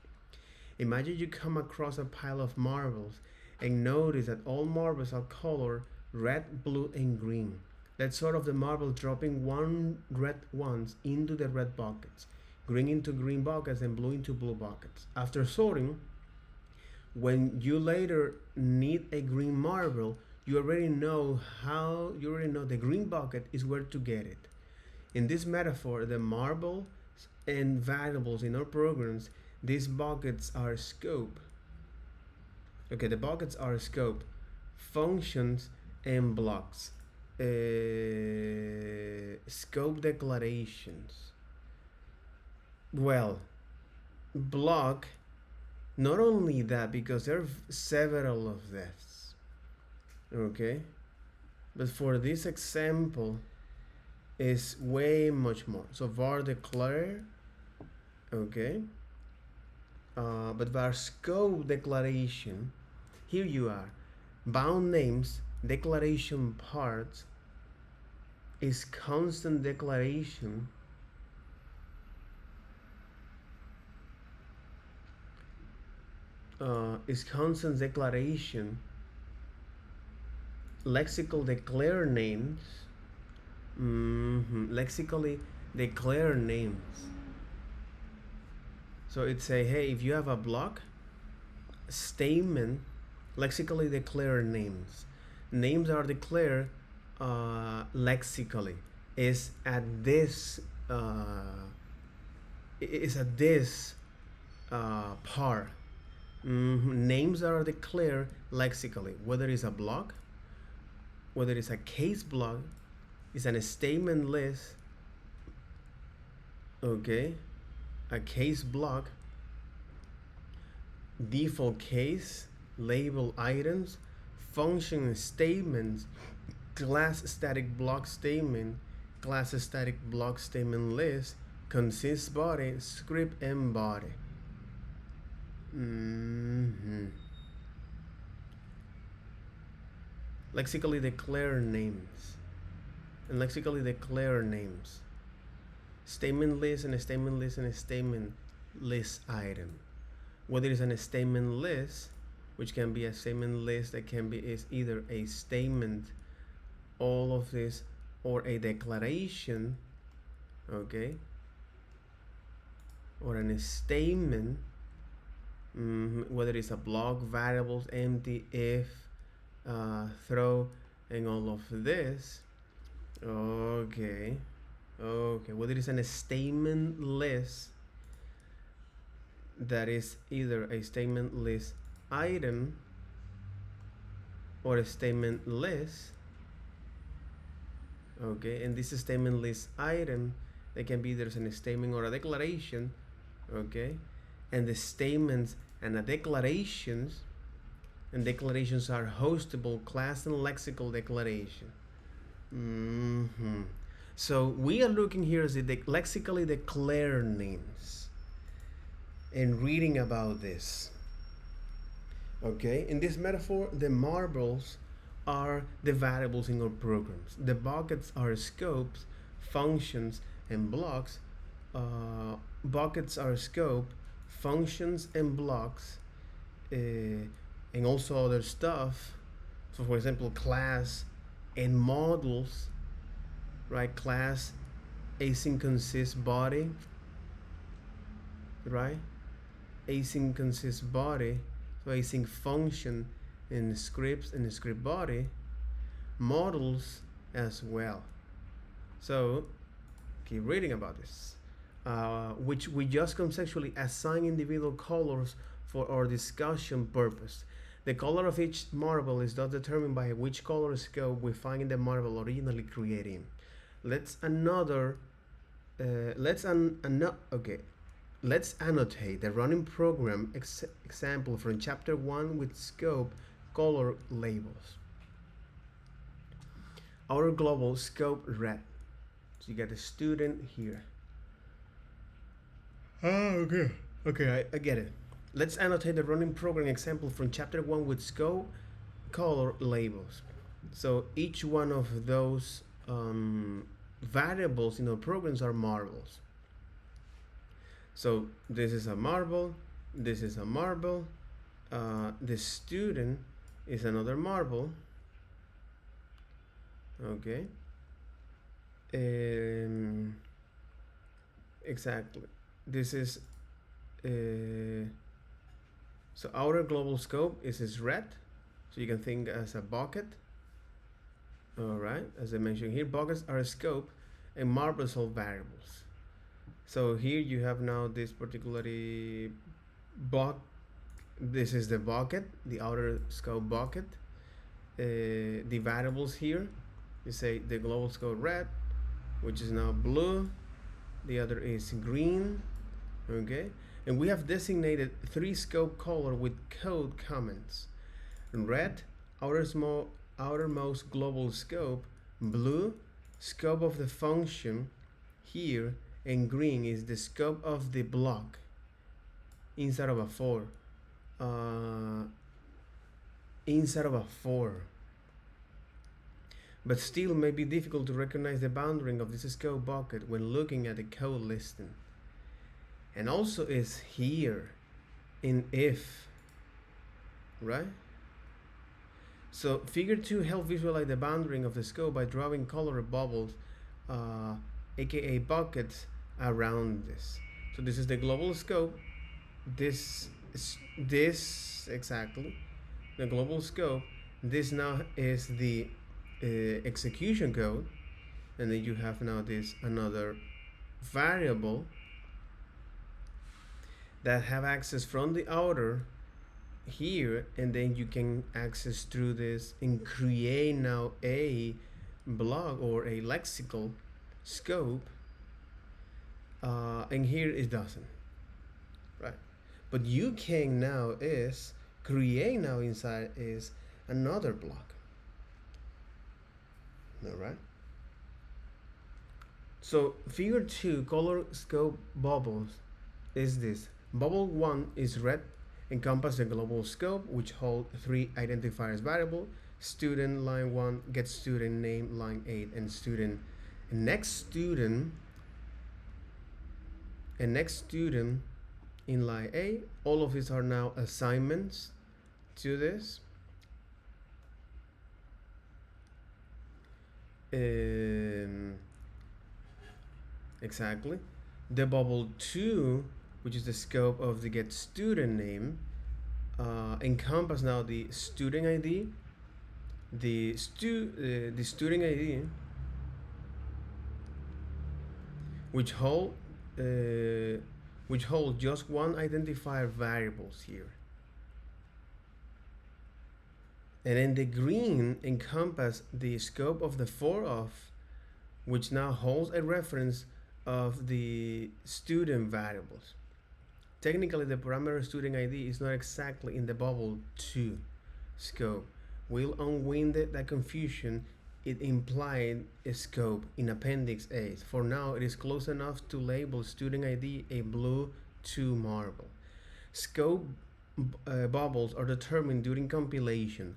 Imagine you come across a pile of marbles and notice that all marbles are colored red, blue, and green. Let's sort of the marble dropping one red ones into the red buckets, green into green buckets, and blue into blue buckets. After sorting, when you later need a green marble, you already know the green bucket is where to get it. In this metaphor, the marbles and variables in our programs, these buckets are scope. Okay, the buckets are scope, functions, and blocks. Scope declarations. Well, block, not only that, because there are several of this. Okay, but for this example, is way much more. So var declare, okay, but var scope declaration, here you are, bound names declaration part is constant declaration lexical declare names, lexically declare names. So it's say, hey, if you have a block statement, lexically declare names. Names are declared lexically. Is at this part. Names are declared lexically, whether it's a block, whether it's a case block, it's a statement list, okay, a case block, default case, label items, function statements, class static block statement, class static block statement list, consists body, script, and body. Lexically declare names. And lexically declare names. Statement list and a statement list and a statement list item. Whether it's a statement list, which can be a statement list that can be is either a statement, all of this, or a declaration, okay, or a statement, whether it's a block, variables, empty, if, throw, and all of this, okay. Okay, well, it is a statement list that is either a statement list item or a statement list. Okay, and this statement list item, it can be there's a statement or a declaration. Okay, and the statements and the declarations are hostable class and lexical declaration. So we are looking here as the lexically declared names and reading about this. Okay, in this metaphor, the marbles are the variables in our programs. The buckets are scopes, functions, and blocks. Buckets are scope, functions, and blocks, and also other stuff. So, for example, class and models, right? Class async consists body, right? Async consists body. So async function in scripts and the script body, models as well. So keep reading about this, which we just conceptually assign individual colors for our discussion purpose. The color of each marble is thus determined by which color scope we find in the marble originally creating. Let's annotate the running program example from chapter 1 with scope color labels. Our global scope red. So you got the student here. Oh, okay. Okay, I get it. Let's annotate the running program example from chapter 1 with scope color labels. So each one of those variables in our programs are marbles. So this is a marble, this is a marble, the student is another marble. Okay. Exactly. This is so outer global scope is red, so you can think as a bucket. All right, as I mentioned here, buckets are a scope, and marbles are variables. So here you have now this particularly this is the bucket, the outer scope bucket. The variables here, you say the global scope red, which is now blue, the other is green. Okay, and we have designated 3 scope color with code comments. Red, outermost global scope, blue, scope of the function here, and green is the scope of the block inside of a for. Inside of a for. But still may be difficult to recognize the boundary of this scope bucket when looking at the code listing. And also is here in if, right? So figure 2 help visualize the boundary of the scope by drawing color bubbles, aka buckets, around this. So this is the global scope. This exactly the global scope. This now is the execution code, and then you have now this another variable that have access from the outer here, and then you can access through this and create now a block or a lexical scope, and here it doesn't, right? But you can now is create now inside is another block. All right. So figure 2 color scope bubbles is this. Bubble 1 is red, encompass the global scope, which hold 3 identifiers variable: student line 1, get student name line 8, and student and next student in line A. All of these are now assignments to this. Exactly. The bubble 2, which is the scope of the get student name, encompass now the student ID, the student ID, which hold uh, which hold just one identifier variables here. And then the green encompass the scope of the for of, which now holds a reference of the student variables. Technically, the parameter student ID is not exactly in the bubble 2 scope. We'll unwind that confusion. It implied a scope in Appendix A. For now, it is close enough to label student ID a blue 2 marble. Scope bubbles are determined during compilation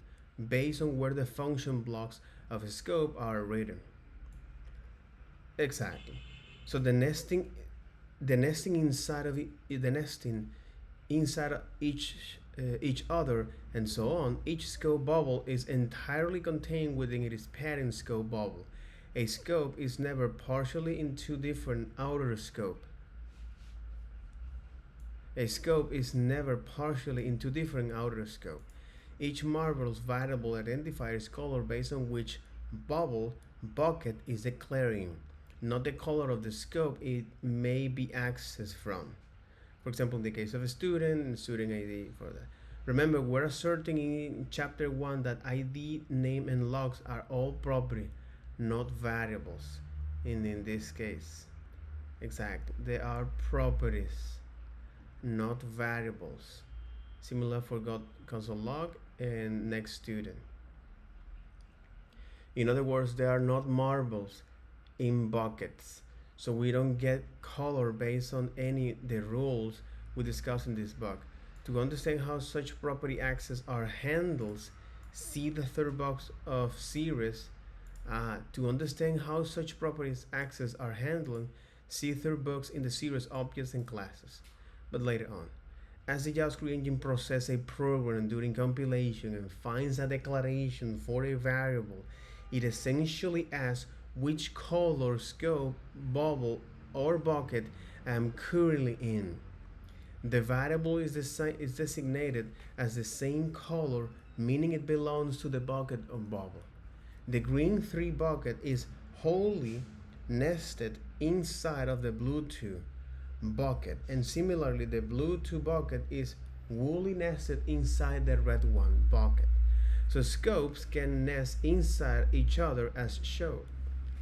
based on where the function blocks of a scope are written. Exactly. So the nesting inside of the nesting inside of each other and so on. Each scope bubble is entirely contained within its parent scope bubble. A scope is never partially in two different outer scope. A scope is never partially in two different outer scope. Each marble's variable identifier is color based on which bubble bucket is declaring, not the color of the scope it may be accessed from. For example, in the case of a student and student ID for that. Remember, we're asserting in chapter 1 that ID, name, and logs are all property, not variables. In this case, exactly, they are properties, not variables. Similar for console log and next student. In other words, they are not marbles in buckets. So we don't get color based on any the rules we discussed in this book. To understand how such property access are handled, see the third box of series. To understand how such properties access are handled, see third box in the series objects and classes. But later on, as the JavaScript engine processes a program during compilation and finds a declaration for a variable, it essentially asks which color, scope, bubble, or bucket I am currently in. The variable is designated as the same color, meaning it belongs to the bucket or bubble. The green 3 bucket is wholly nested inside of the blue 2 bucket, and similarly the blue 2 bucket is wholly nested inside the red 1 bucket. So scopes can nest inside each other as shown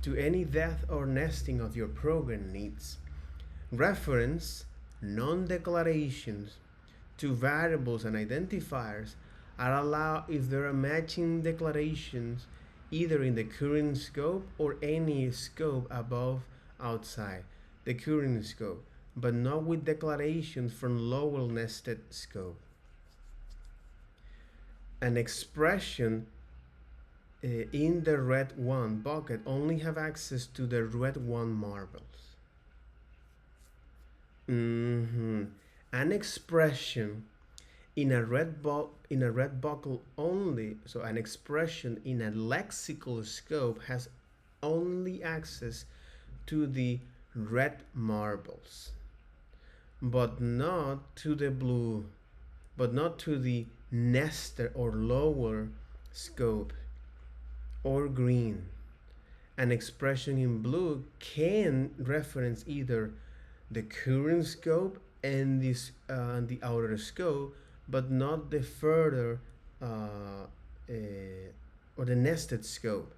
to any depth or nesting of your program needs. Reference non-declarations to variables and identifiers are allowed if there are matching declarations either in the current scope or any scope above outside the current scope, but not with declarations from lower nested scope. An expression in the red 1 bucket only have access to the red 1 marbles. An expression in a red bucket only, so an expression in a lexical scope has only access to the red marbles, but not to the blue, but not to the nested or lower scope or green. An expression in blue can reference either the current scope and the outer scope, but not the further or the nested scope.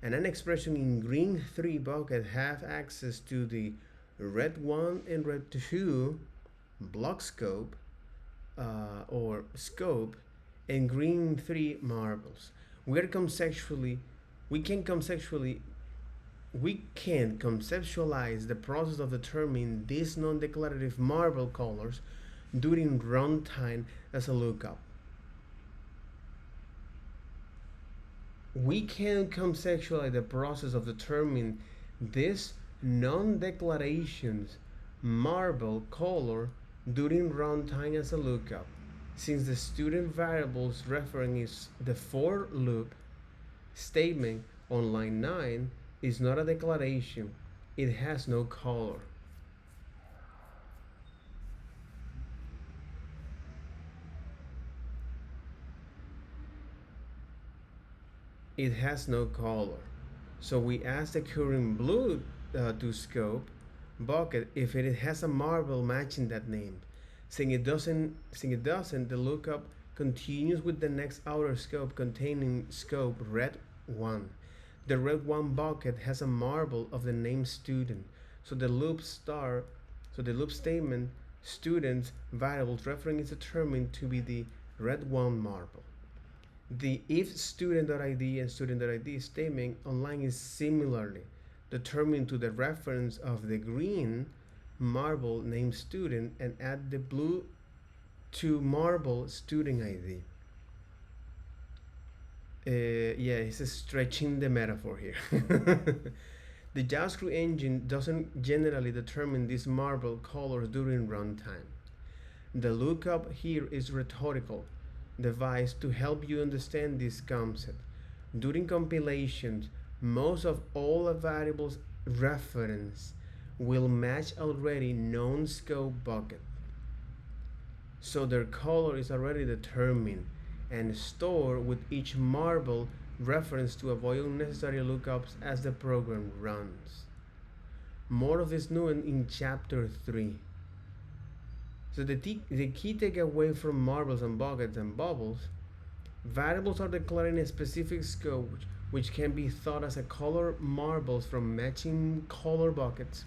And an expression in green 3 bucket have access to the red 1 and red 2 block scope or scope and green 3 marbles. We can conceptualize the process of determining these non-declarative marble colors during runtime as a lookup. We can conceptualize the process of determining this non-declarations marble color during runtime as a lookup, since the student variables reference is the for loop statement on line 9 is not a declaration. It has no color. It has no color. So we ask the current blue to scope bucket if it has a marble matching that name. Since it doesn't, the lookup continues with the next outer scope containing scope red1. The red1 bucket has a marble of the name student, so the loop statement students variables reference is determined to be the red1 marble. The if student.id and student.id statement online is similarly determined to the reference of the green marble named student and add the blue to marble student ID. Yeah, it's stretching the metaphor here. The JavaScript engine doesn't generally determine these marble colors during runtime. The lookup here is rhetorical device to help you understand this concept. During compilations, most of all the variables reference will match already known scope bucket. So their color is already determined and stored with each marble reference to avoid unnecessary lookups as the program runs. More of this new in chapter 3. So the key takeaway from marbles and buckets and bubbles, variables are declared in a specific scope which can be thought as a color marbles from matching color buckets.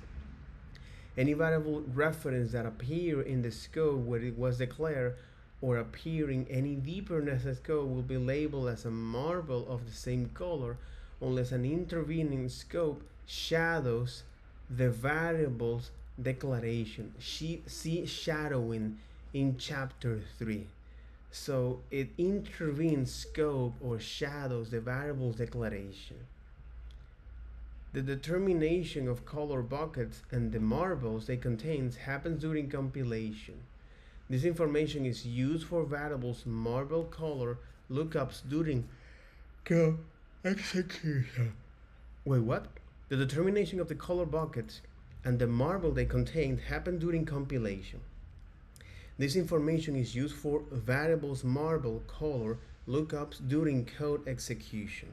Any variable reference that appear in the scope where it was declared or appear in any deeper nested scope will be labeled as a marble of the same color unless an intervening scope shadows the variable's declaration. See shadowing in chapter 3. So it intervenes scope or shadows the variable's declaration. The determination of color buckets and the marbles they contain happens during compilation. This information is used for variables marble color lookups during code execution. Wait, what? The determination of the color buckets and the marble they contain happen during compilation. This information is used for variables marble color lookups during code execution.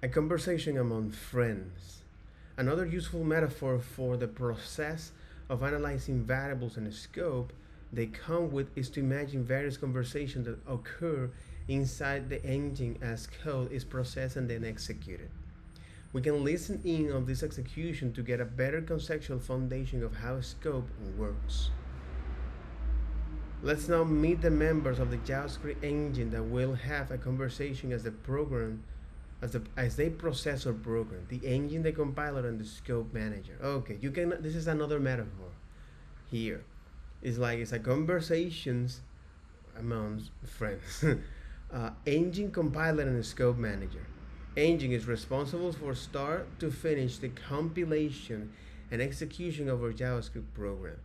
A conversation among friends. Another useful metaphor for the process of analyzing variables and scope they come with is to imagine various conversations that occur inside the engine as code is processed and then executed. We can listen in on this execution to get a better conceptual foundation of how scope works. Let's now meet the members of the JavaScript engine that will have a conversation as the program as they process or program, the engine, the compiler, and the scope manager. Okay, this is another metaphor here. It's a conversations among friends. Engine, compiler, and scope manager. Engine is responsible for start to finish the compilation and execution of our JavaScript program.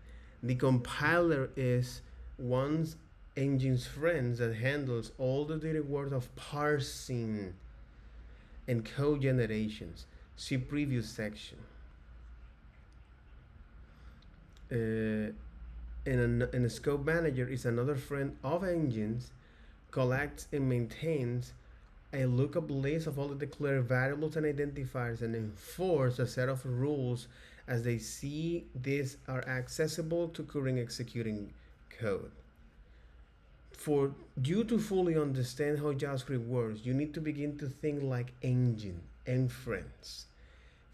The compiler is one's engine's friends that handles all the dirty work of parsing and code generations. See previous section. And a scope manager is another friend of engines, collects and maintains a lookup list of all the declared variables and identifiers and enforce a set of rules as they see these are accessible to current executing code. For you to fully understand how JavaScript works, you need to begin to think like engine and friends.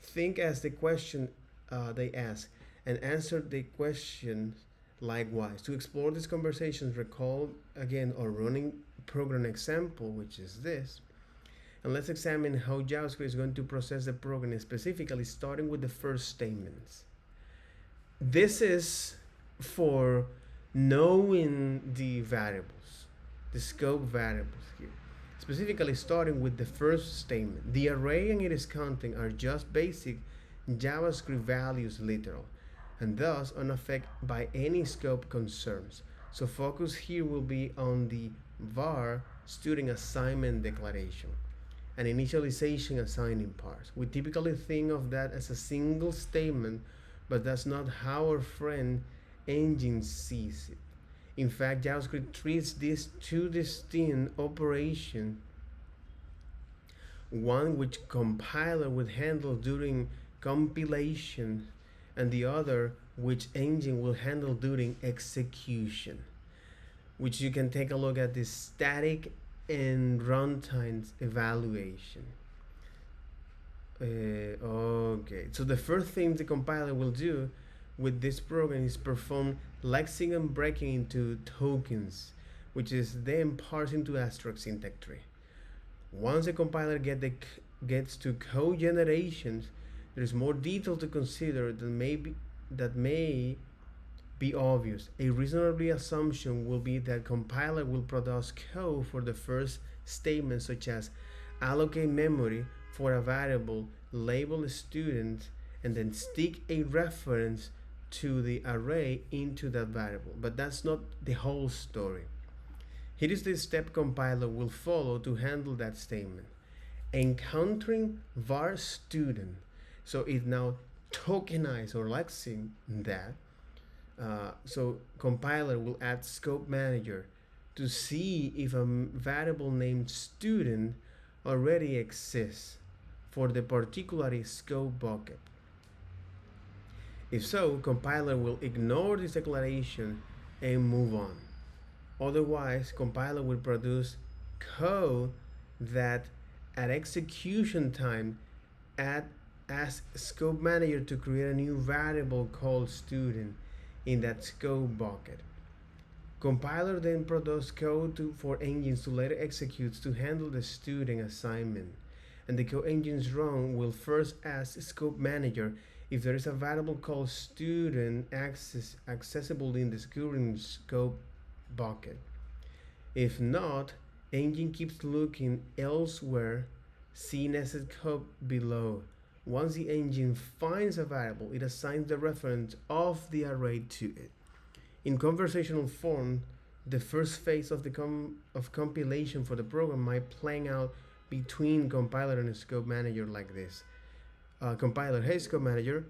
Think as the question they ask and answer the questions likewise. To explore these conversations, recall again our running program example, which is this. And let's examine how JavaScript is going to process the program, specifically starting with the first statements. This is for knowing the variables, the scope variables here. Specifically starting with the first statement. The array and its content are just basic JavaScript values literal, and thus unaffected by any scope concerns. So focus here will be on the var student assignment declaration and initialization assigning parts. We typically think of that as a single statement, but that's not how our friend engine sees it. In fact, JavaScript treats these two distinct operations, one which compiler would handle during compilation, and the other which engine will handle during execution, which you can take a look at the static and runtime evaluation. Okay, so the first thing the compiler will do with this program is perform Lexical breaking into tokens, which is then parsed into abstract syntax tree. Once the compiler gets to code generations, there's more detail to consider that may be obvious. A reasonable assumption will be that compiler will produce code for the first statement, such as allocate memory for a variable labeled student and then stick a reference to the array into that variable. But that's not the whole story. Here is the step compiler will follow to handle that statement. Encountering var student, so it now tokenize or lexing that. So compiler will add scope manager to see if a variable named student already exists for the particular scope bucket. If so, compiler will ignore this declaration and move on. Otherwise, compiler will produce code that at execution time asks scope manager to create a new variable called student in that scope bucket. Compiler then produces code for engines to later execute to handle the student assignment. And the code engines run will first ask scope manager if there is a variable called student accessible in the current scope bucket. If not, engine keeps looking elsewhere, see nested code below. Once the engine finds a variable, it assigns the reference of the array to it. In conversational form, the first phase of compilation for the program might play out between compiler and scope manager like this. Compiler, hey scope manager,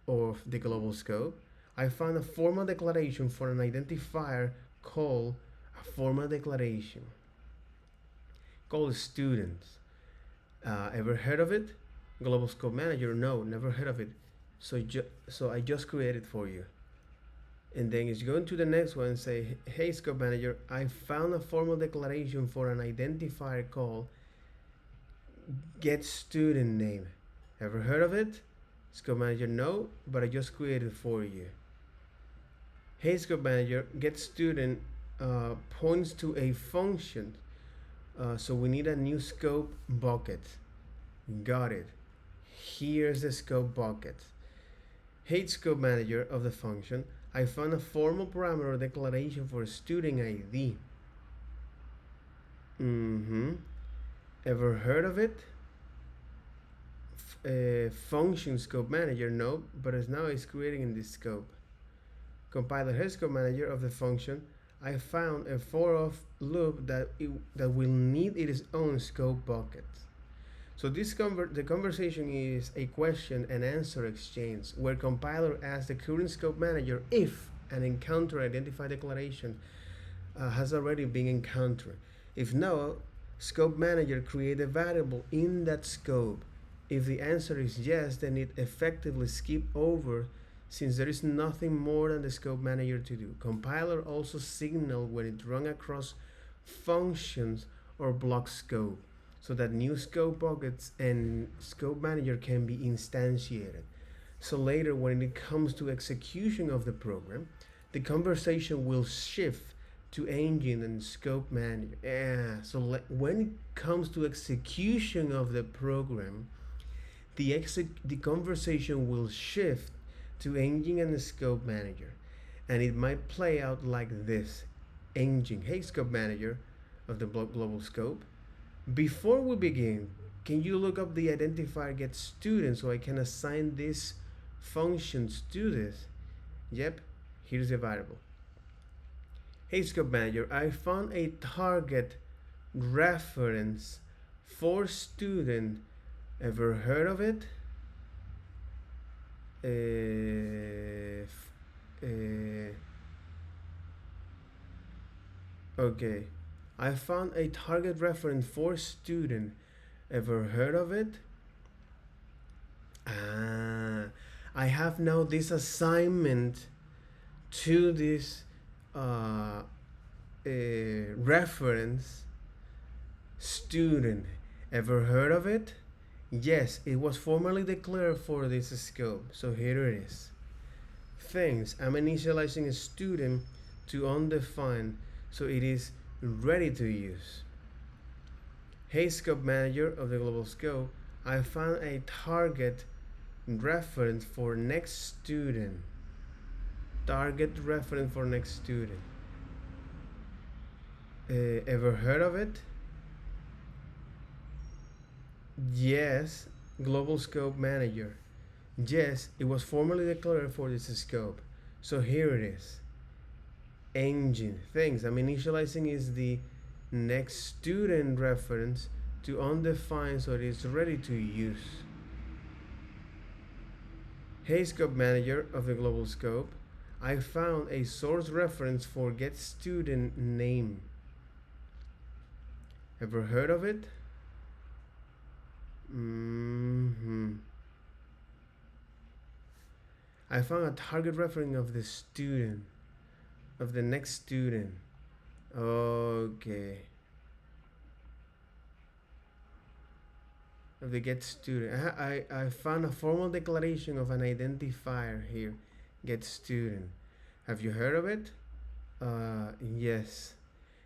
or the global scope, I found a formal declaration for an identifier called a formal declaration called students. Ever heard of it? Global scope manager, no, never heard of it. So I just created for you. And then it's going to the next one and say, hey scope manager, I found a formal declaration for an identifier called get student name. Ever heard of it? Scope manager, no, but I just created for you. Hey scope manager, get student points to a function. So we need a new scope bucket. Got it. Here's the scope bucket. Hey scope manager of the function, I found a formal parameter declaration for student ID. Ever heard of it? Function scope manager, no, but now it's creating in this scope. Compiler, hey scope manager of the function, I found a for of loop that will need its own scope bucket. So the conversation is a question and answer exchange where compiler asks the current scope manager if an encounter identified declaration has already been encountered. If no, scope manager create a variable in that scope. If the answer is yes, then it effectively skip over since there is nothing more than the scope manager to do. Compiler also signal when it runs across functions or block scope, so that new scope buckets and scope manager can be instantiated. So later, when it comes to execution of the program, the conversation will shift to engine and scope manager. So when it comes to execution of the program, the conversation will shift to engine and scope manager, and it might play out like this. Engine, hey scope manager of the global scope, before we begin, can you look up the identifier get student so I can assign this functions to this? Yep, here's the variable. Hey scope manager, I found a target reference for student. Ever heard of it? Okay, I found a target reference for student. Ever heard of it? Ah, I have now this assignment to this uh, reference student. Ever heard of it? Yes, it was formally declared for this scope. So here it is. Thanks, I'm initializing a student to undefined, so it is ready to use. Hey, scope manager of the global scope, I found a target reference for next student. Target reference for next student. Ever heard of it? Yes, global scope manager. Yes, it was formally declared for this scope. So here it is. Engine. Thanks. I'm initializing is the next student reference to undefined, so it is ready to use. Hey, scope manager of the global scope, I found a source reference for get student name. Ever heard of it? I found a target reference of the student, of the next student. Okay. Of the get student. I found a formal declaration of an identifier here. Get student. Have you heard of it? Yes.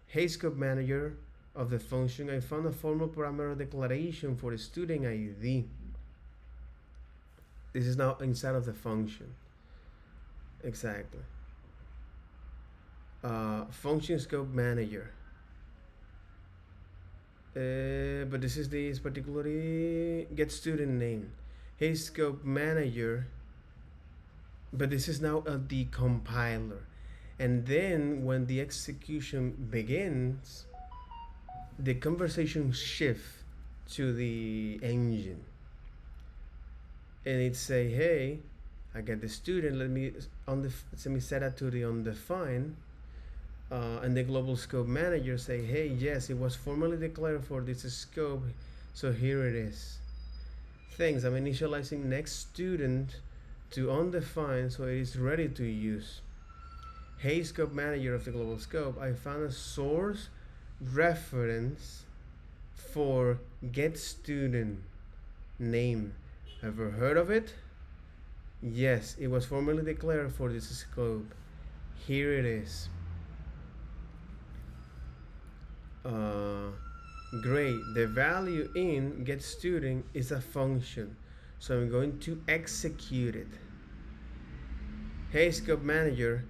Hey, scope manager of the function, I found a formal parameter declaration for the student ID. This is now inside of the function. Exactly. Function scope manager. But this is this particularly get student name. Hey, scope manager. But this is now the compiler. And then when the execution begins, the conversation shift to the engine. And it say, hey, I get the student, let me set it to the undefined. And the global scope manager say, hey, yes, it was formally declared for this scope, so here it is. Thanks, I'm initializing next student to undefined, so it is ready to use. Hey, scope manager of the global scope, I found a source reference for get student name. Ever heard of it? Yes, it was formally declared for this scope. Here it is. Great. The value in get student is a function, so I'm going to execute it. Hey, scope manager,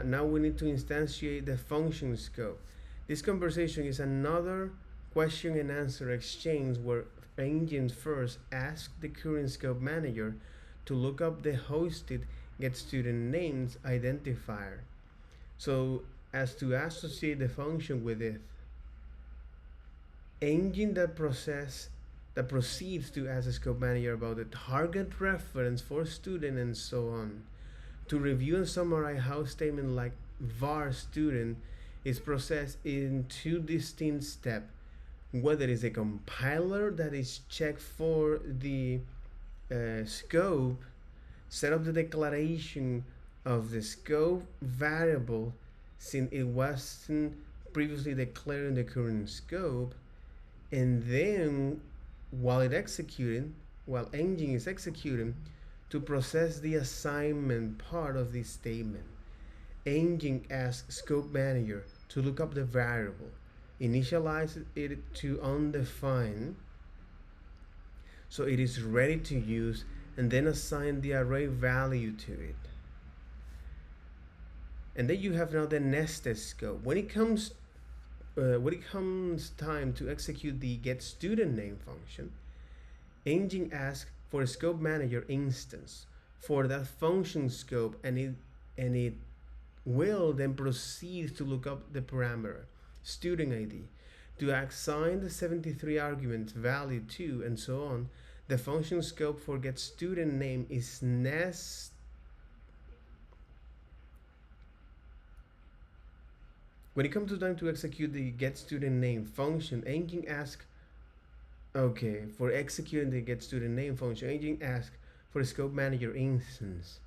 now we need to instantiate the function scope. This conversation is another question and answer exchange where engines first ask the current scope manager to look up the hosted get student names identifier, so as to associate the function with it. Engine that proceeds to ask the scope manager about the target reference for student and so on. To review and summarize how statement like var student is processed in two distinct steps, whether it's a compiler that is checked for the scope, set up the declaration of the scope variable since it wasn't previously declared in the current scope, and then while engine is executing, to process the assignment part of this statement, engine asks scope manager to look up the variable, initialize it to undefined, so it is ready to use, and then assign the array value to it. And then you have now the nested scope. When it comes time to execute the get student name function, engine asks for a scope manager instance for that function scope, and it will then proceed to look up the parameter student ID to assign the 73 arguments value to, and so on. The function scope for get student name is nest. When it comes to time to execute the get student name function, engine asks Okay, for executing the getStudentName function, agent asks for a scope manager instance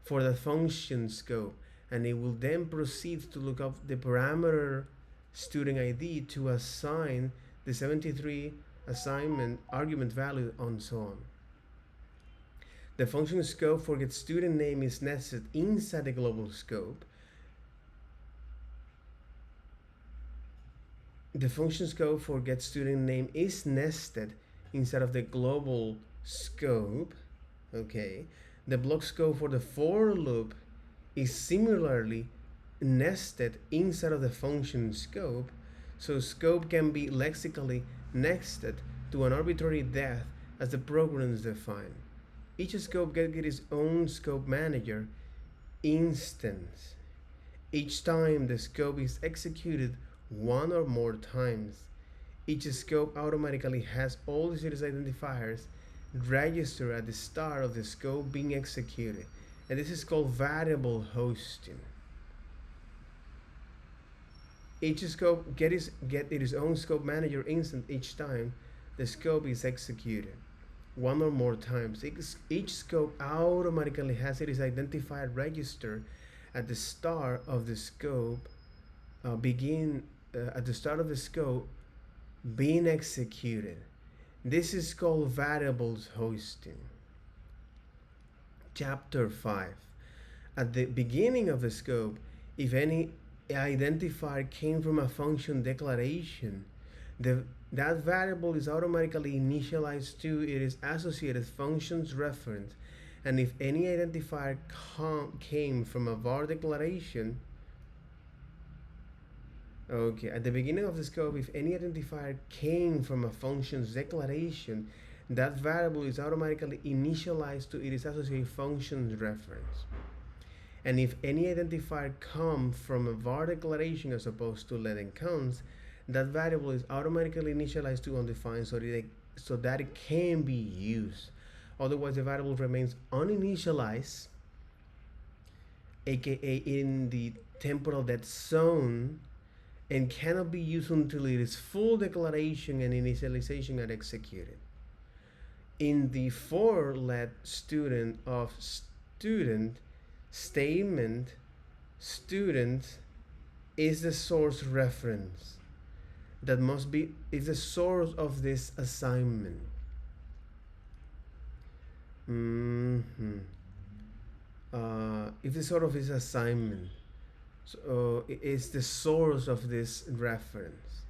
for the function scope, and it will then proceed to look up the parameter student ID to assign the 73 assignment argument value and so on. The function scope for getStudentName is nested inside the global scope. The function scope for getStudentName is nested inside of the global scope. Okay, the block scope for the for loop is similarly nested inside of the function scope, so scope can be lexically nested to an arbitrary depth as the programs define. Each scope can get its own scope manager instance. Each time the scope is executed one or more times, each scope automatically has all the series identifiers registered at the start of the scope being executed, and this is called variable hosting. Each scope get its own scope manager instance each time the scope is executed one or more times. Each scope automatically has its identifier register at the start of the scope at the start of the scope being executed. This is called variables hosting. Chapter 5. At the beginning of the scope, if any identifier came from a function declaration, that variable is automatically initialized to its associated function's reference. And if any identifier came from a var declaration, okay, at the beginning of the scope, if any identifier came from a function's declaration, that variable is automatically initialized to its associated function's reference. And if any identifier comes from a var declaration as opposed to let and counts, that variable is automatically initialized to undefined so that it can be used. Otherwise, the variable remains uninitialized, aka in the temporal dead zone, and cannot be used until it is full declaration and initialization are executed. In the for let student of student statement, student is the source reference that is the source of this assignment. If the source of this assignment, so it's the source of this reference.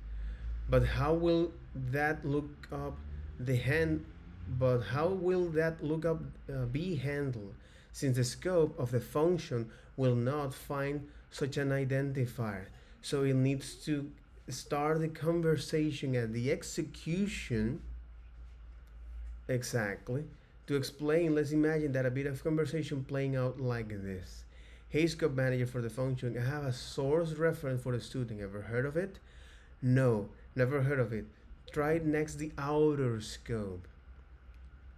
But how will that lookup be handled, since the scope of the function will not find such an identifier? So it needs to start the conversation at the execution. Exactly. To explain, let's imagine that a bit of conversation playing out like this. Hey, scope manager for the function, I have a source reference for the student. Ever heard of it? No, never heard of it. Try next the outer scope.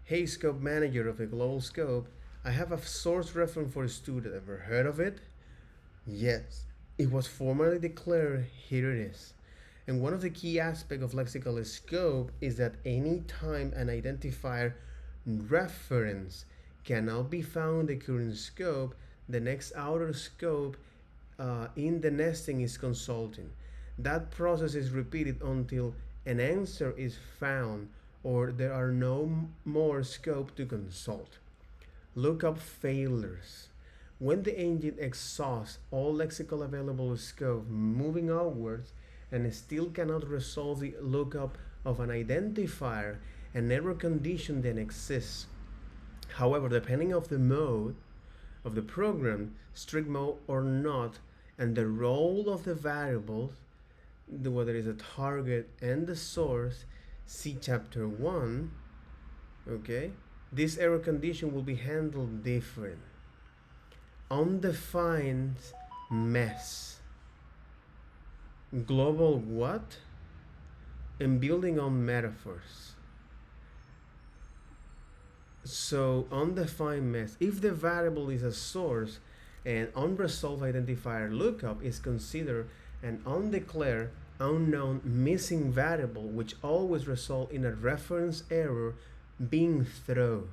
Hey, scope manager of the global scope, I have a source reference for a student. Ever heard of it? Yes, it was formally declared. Here it is. And one of the key aspects of lexical scope is that any time an identifier reference cannot be found in the current scope, the next outer scope in the nesting is consulting. That process is repeated until an answer is found or there are no more scope to consult. Lookup failures. When the engine exhausts all lexical available scope moving outwards and still cannot resolve the lookup of an identifier, an error condition then exists. However, depending on the mode of the program, strict mode or not, and the role of the variables, whether it's a target and the source, see chapter 1, okay, this error condition will be handled different. Undefined mess. Global what? And building on metaphors. So undefined mess. If the variable is a source, an unresolved identifier lookup is considered an undeclared unknown missing variable which always result in a reference error being thrown.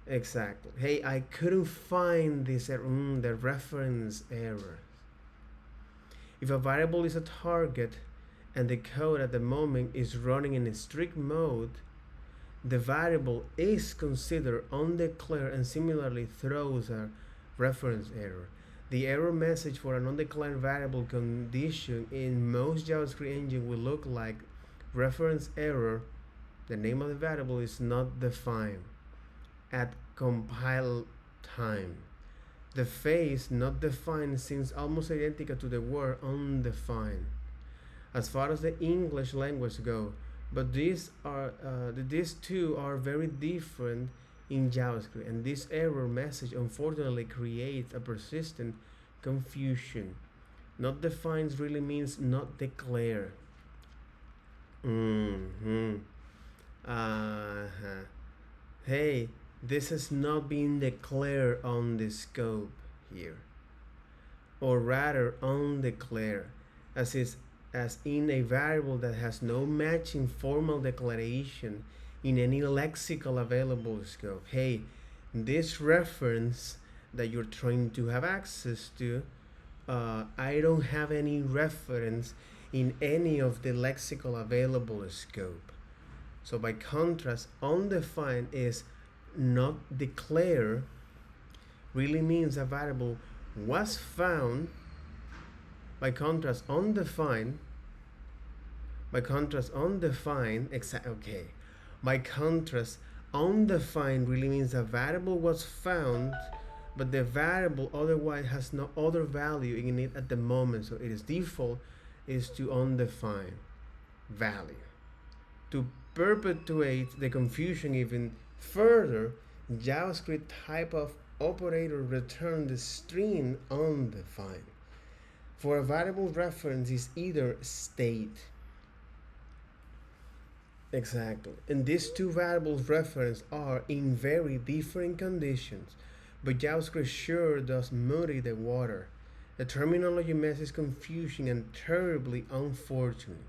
Exactly. Hey, I couldn't find this the reference error. If a variable is a target and the code at the moment is running in a strict mode, the variable is considered undeclared and similarly throws a reference error. The error message for an undeclared variable condition in most JavaScript engine will look like reference error. The name of the variable is not defined at compile time. The phrase not defined seems almost identical to the word undefined as far as the English language go, but these two are very different in JavaScript, and this error message unfortunately creates a persistent confusion. Not defined really means not declared. Hey, this has not been declared on the scope here, or rather undeclared, as in a variable that has no matching formal declaration in any lexical available scope. Hey, this reference that you're trying to have access to, I don't have any reference in any of the lexical available scope. So by contrast, undefined is not declared really means a variable was found. By contrast, undefined By contrast, undefined really means a variable was found, but the variable otherwise has no other value in it at the moment, so its default is to undefined value. To perpetuate the confusion even further, JavaScript type of operator return the string undefined. For a variable reference is either state. Exactly. And these two variables reference are in very different conditions, but JavaScript sure does muddy the water. The terminology messes confusing and terribly unfortunate.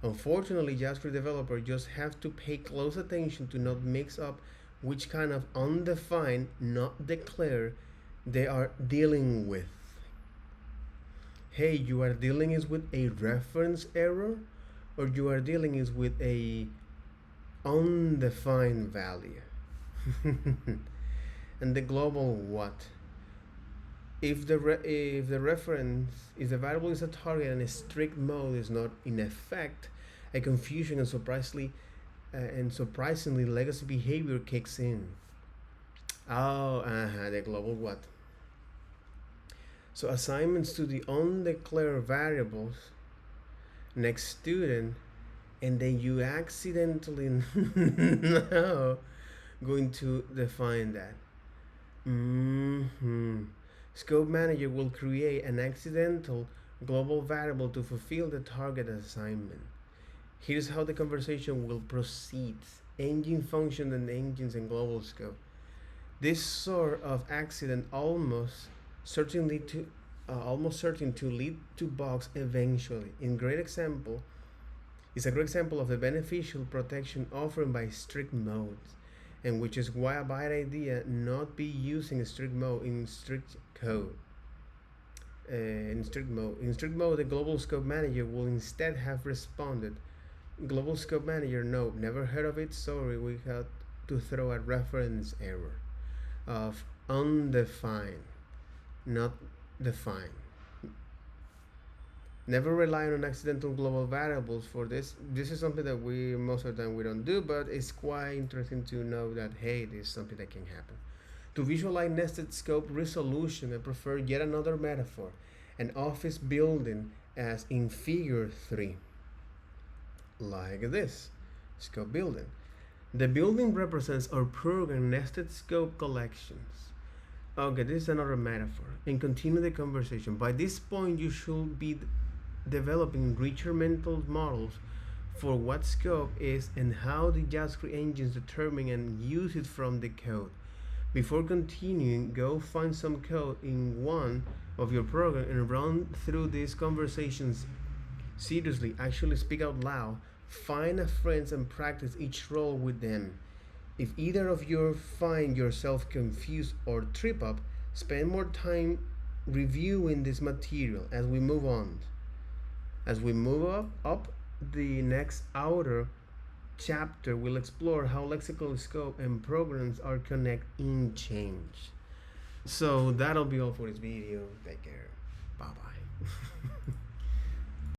Unfortunately, JavaScript developers just have to pay close attention to not mix up which kind of undefined, not declared, they are dealing with. Hey, you are dealing is with a reference error, or you are dealing is with a undefined value. And the global what? If the variable is a target and a strict mode is not in effect, a confusion and surprisingly legacy behavior kicks in. The global what? So assignments to the undeclared variables next student, and then you accidentally now going to define that. Scope manager will create an accidental global variable to fulfill the target assignment. Here's how the conversation will proceed. Engine function and engines and global scope. This sort of accident almost certain to lead to bugs eventually. Is a great example of the beneficial protection offered by strict modes, and which is why a bad idea not be using strict mode in strict code. In strict mode, the global scope manager will instead have responded, global scope manager, no, never heard of it, sorry, we had to throw a reference error of undefined, not defined. Never rely on accidental global variables for this. This is something that we most of the time we don't do, but it's quite interesting to know that hey, this is something that can happen. To visualize nested scope resolution, I prefer yet another metaphor, an office building as in figure 3. Like this, scope building. The building represents our program nested scope collections. Okay, this is another metaphor. And continue the conversation. By this point, you should be developing richer mental models for what scope is and how the JavaScript engines determine and use it from the code. Before continuing, go find some code in one of your program and run through these conversations seriously. Actually speak out loud. Find a friends and practice each role with them. If either of you find yourself confused or trip up, spend more time reviewing this material as we move on. As we move up the next outer chapter will explore how lexical scope and programs are connect in change. So that'll be all for this video. Take care. Bye bye.